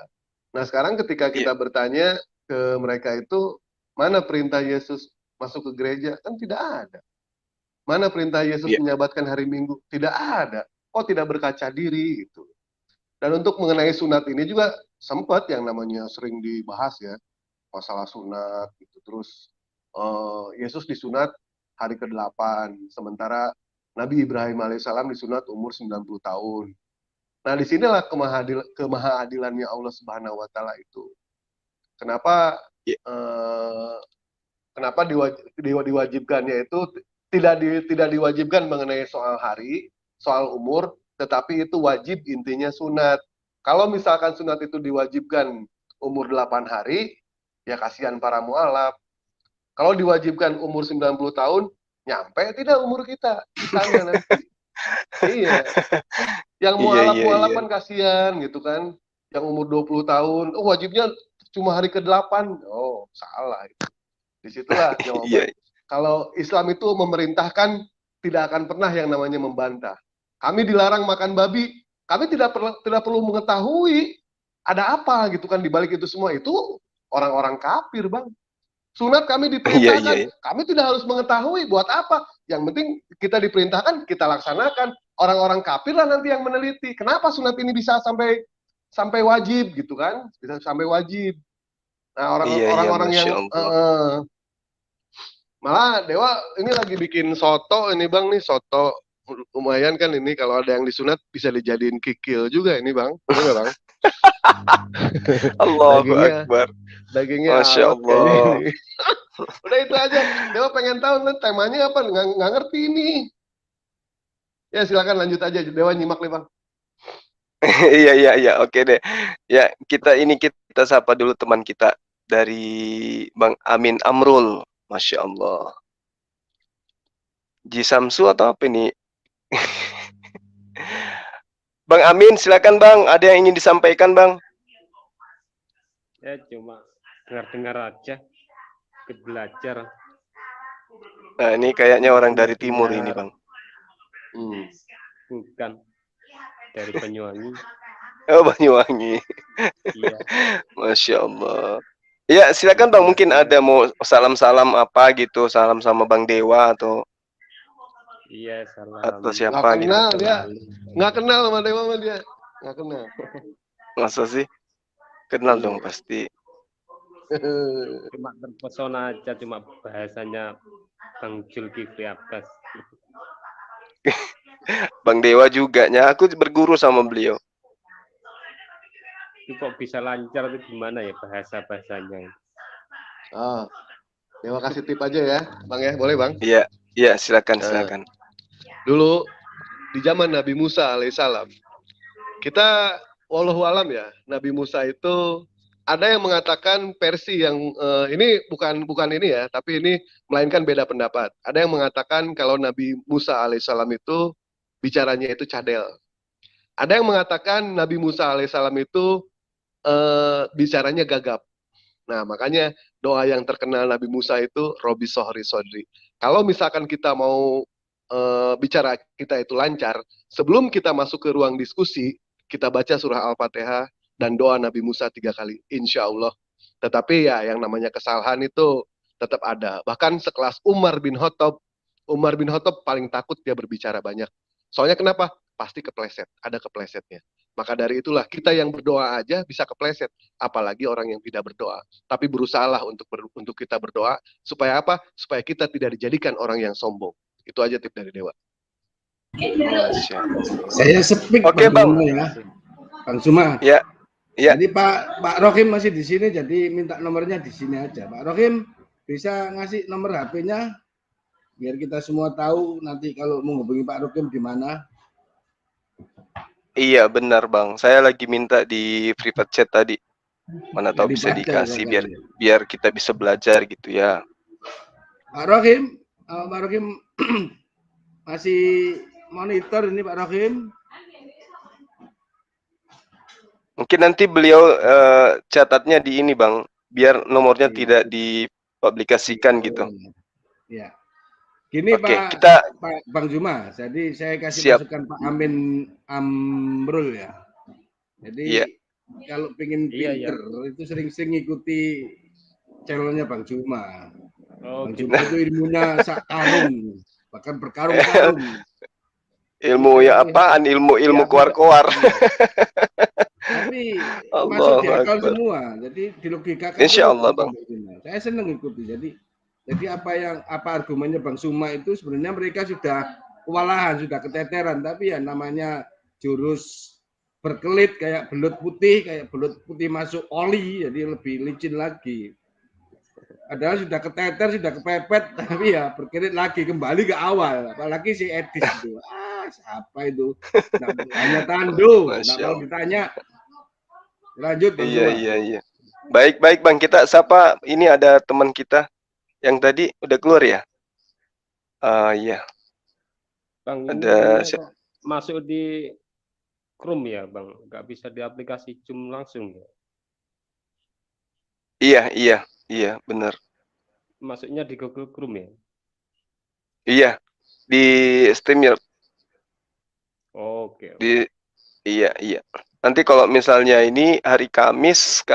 Nah, sekarang ketika kita bertanya ke mereka itu, mana perintah Yesus masuk ke gereja? Kan tidak ada. Mana perintah Yesus menyabatkan hari Minggu? Tidak ada. Oh, tidak berkaca diri gitu. Dan untuk mengenai sunat ini juga sempat yang namanya sering dibahas ya, masalah sunat gitu. Terus Yesus disunat hari ke-8, sementara Nabi Ibrahim alaihissalam disunat umur 90 tahun. Nah, disinilah kemahaadilannya Allah Subhanahu wa Ta'ala itu. Kenapa kenapa diwajibkannya itu tidak diwajibkan mengenai soal hari, soal umur, tetapi itu wajib, intinya sunat. Kalau misalkan sunat itu diwajibkan umur 8 hari, ya kasihan para mualaf. Kalau diwajibkan umur 90 tahun, nyampe tidak umur kita? Ditanya nanti. Iya. Yang mualaf-mualaf kan kasihan gitu kan. Yang umur 20 tahun, oh wajibnya cuma hari ke-8. Oh, salah itu. Disitulah jawaban. Kalau Islam itu memerintahkan, tidak akan pernah yang namanya membantah. Kami dilarang makan babi, kami tidak perlu mengetahui ada apa gitu kan di balik itu semua. Itu orang-orang kafir, Bang. Sunat kami diperintahkan, kami tidak harus mengetahui buat apa. Yang penting kita diperintahkan, kita laksanakan. Orang-orang kafir lah nanti yang meneliti. Kenapa sunat ini bisa sampai wajib gitu kan? Bisa sampai wajib. Nah, orang-orang yang malah Dewa ini lagi bikin soto ini Bang nih, soto lumayan kan ini, kalau ada yang disunat bisa dijadiin kikil juga ini Bang. Benar Bang? Allahu Akbar. Dagingnya Masya Allah. Udah itu aja. Dewa pengen tahu nih temanya apa, nggak ngerti ini. Ya silakan lanjut aja, Dewa nyimak nih Bang. Iya, oke deh. Ya, kita sapa dulu teman kita dari Bang Amin Amrul. Masya Allah. Ji Samsu atau apa ini? Bang Amin, silakan Bang. Ada yang ingin disampaikan Bang? Ya cuma dengar-dengar aja, ikut belajar. Nah, ini kayaknya orang dari timur ini Bang. Bukan, dari Banyuwangi. Oh, Banyuwangi. Iya. Masya Allah. Ya, silakan Bang. Mungkin ada mau salam-salam apa gitu, salam sama Bang Dewa atau Iya, salam. Atau siapa gitu. Kenal dia. Nggak kenal sama Dewa sama dia. Nggak kenal. Masa sih? Kenal dong pasti. Cuma terpesona aja, cuma bahasanya Bang Zulkifli Abbas. Bang Dewa juga, aku berguru sama beliau. Itu kok bisa lancar itu gimana ya bahasa-bahasanya? Oh, Dewa kasih tip aja ya, Bang ya, boleh Bang? Iya, silakan. Dulu di zaman Nabi Musa alaihissalam, kita wallahu alam ya, Nabi Musa itu ada yang mengatakan versi yang ini bukan ini ya, tapi ini melainkan beda pendapat. Ada yang mengatakan kalau Nabi Musa alaihissalam itu bicaranya itu cadel. Ada yang mengatakan Nabi Musa alaihissalam itu bicaranya gagap. Nah, makanya doa yang terkenal Nabi Musa itu Robi Sohri Sodri. Kalau misalkan kita mau bicara kita itu lancar, sebelum kita masuk ke ruang diskusi, kita baca surah Al-Fatihah, dan doa Nabi Musa 3 kali, insya Allah. Tetapi ya yang namanya kesalahan itu tetap ada. Bahkan sekelas Umar bin Khattab paling takut dia berbicara banyak. Soalnya kenapa? Pasti kepleset, ada keplesetnya. Maka dari itulah kita yang berdoa aja bisa kepleset, apalagi orang yang tidak berdoa. Tapi berusahalah untuk kita berdoa supaya apa? Supaya kita tidak dijadikan orang yang sombong. Itu aja tip dari Dewa. Saya speak Oke, Bang. Ya. Bang Suma. Ya. Ya. Jadi Pak Rohim masih di sini, jadi minta nomornya di sini aja. Pak Rohim bisa ngasih nomor HP-nya biar kita semua tahu nanti kalau menghubungi Pak Rohim di mana. Iya benar Bang, saya lagi minta di private chat tadi. Mana tahu bisa dikasih biar kita bisa belajar gitu ya. Pak Rohim masih monitor ini Pak Rohim. Mungkin nanti beliau catatnya di ini Bang, biar nomornya tidak dipublikasikan gitu. Ya. Gini Pak, Bang Juma, jadi saya kasih masukan Pak Amin Amrul ya. Jadi kalau pengen pinter itu sering-sering ngikuti channelnya Bang Juma. Bang Juma itu ilmunya sak karung, bahkan berkarung-karung. Ilmu ya apaan? Ilmu koar-koar. Tapi masuk di akal semua. Jadi di logika kan. Insya Allah Bang. Saya senang ikuti. Jadi apa argumennya Bang Suma itu sebenarnya mereka sudah kewalahan, sudah keteteran, tapi ya namanya jurus berkelit kayak belut putih masuk oli, jadi lebih licin lagi. Padahal sudah keteter, sudah kepepet, tapi ya berkelit lagi kembali ke awal. Apalagi si Edis itu, siapa itu? Hanya Tando, kalau ditanya. Lanjut Bang Suma. Iya. Baik Bang, kita sapa ini ada teman kita. Yang tadi udah keluar ya? Iya. Bang, ada masuk di Chrome ya, Bang. Nggak bisa di aplikasi Zoom langsung ya? Iya, benar. Masuknya di Google Chrome ya? Iya, di StreamYard. Oke. Iya. Nanti kalau misalnya ini hari Kamis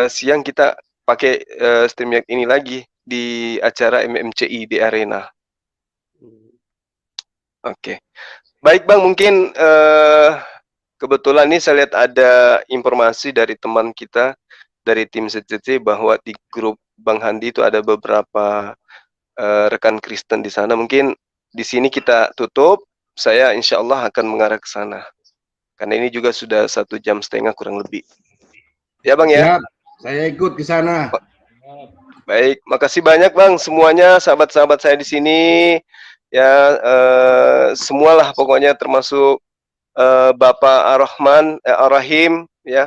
siang kita pakai StreamYard ini lagi di acara MMCI di Arena. Oke. Baik Bang, mungkin kebetulan nih saya lihat ada informasi dari teman kita dari tim CCC bahwa di grup Bang Handi itu ada beberapa rekan Kristen di sana. Mungkin di sini kita tutup. Saya insya Allah akan mengarah ke sana. Karena ini juga sudah 1,5 jam kurang lebih. Ya Bang ya? Saya ikut di sana. Baik, makasih banyak Bang semuanya, sahabat-sahabat saya di sini. Ya, semualah pokoknya termasuk Bapak Ar-Rahman, Ar-Rahim ya.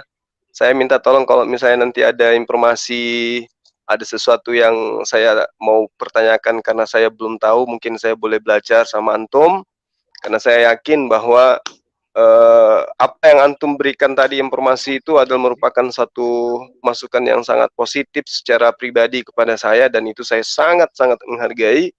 Saya minta tolong kalau misalnya nanti ada informasi, ada sesuatu yang saya mau pertanyakan karena saya belum tahu, mungkin saya boleh belajar sama antum. Karena saya yakin bahwa apa yang antum berikan tadi informasi itu adalah merupakan satu masukan yang sangat positif secara pribadi kepada saya, dan itu saya sangat-sangat menghargai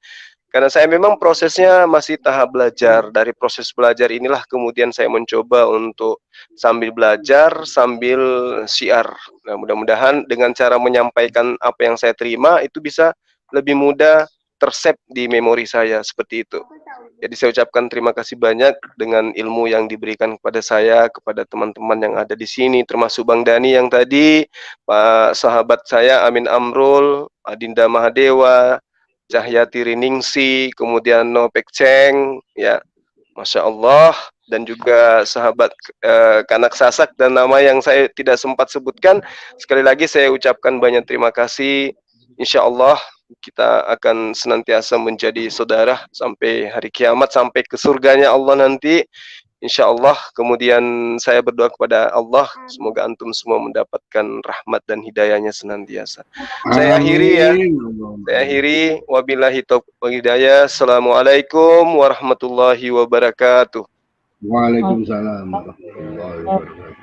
karena saya memang prosesnya masih tahap belajar. Dari proses belajar inilah kemudian saya mencoba untuk sambil belajar sambil syiar. Nah, mudah-mudahan dengan cara menyampaikan apa yang saya terima itu bisa lebih mudah tersep di memori saya, seperti itu. Jadi saya ucapkan terima kasih banyak dengan ilmu yang diberikan kepada saya, kepada teman-teman yang ada di sini, termasuk Bang Dani yang tadi, Pak sahabat saya Amin Amrul, Adinda Mahadewa, Cahyati Riningsi, kemudian Nopek Ceng, ya, Masya Allah, dan juga sahabat Kanak Sasak dan nama yang saya tidak sempat sebutkan. Sekali lagi saya ucapkan banyak terima kasih. Insya Allah kita akan senantiasa menjadi saudara sampai hari kiamat, sampai ke surganya Allah nanti, insya Allah. Kemudian saya berdoa kepada Allah, semoga antum semua mendapatkan rahmat dan hidayahnya senantiasa. Saya akhiri, wabillahi taufiq wal hidayah. Assalamualaikum warahmatullahi wabarakatuh. Waalaikumsalam warahmatullahi wabarakatuh.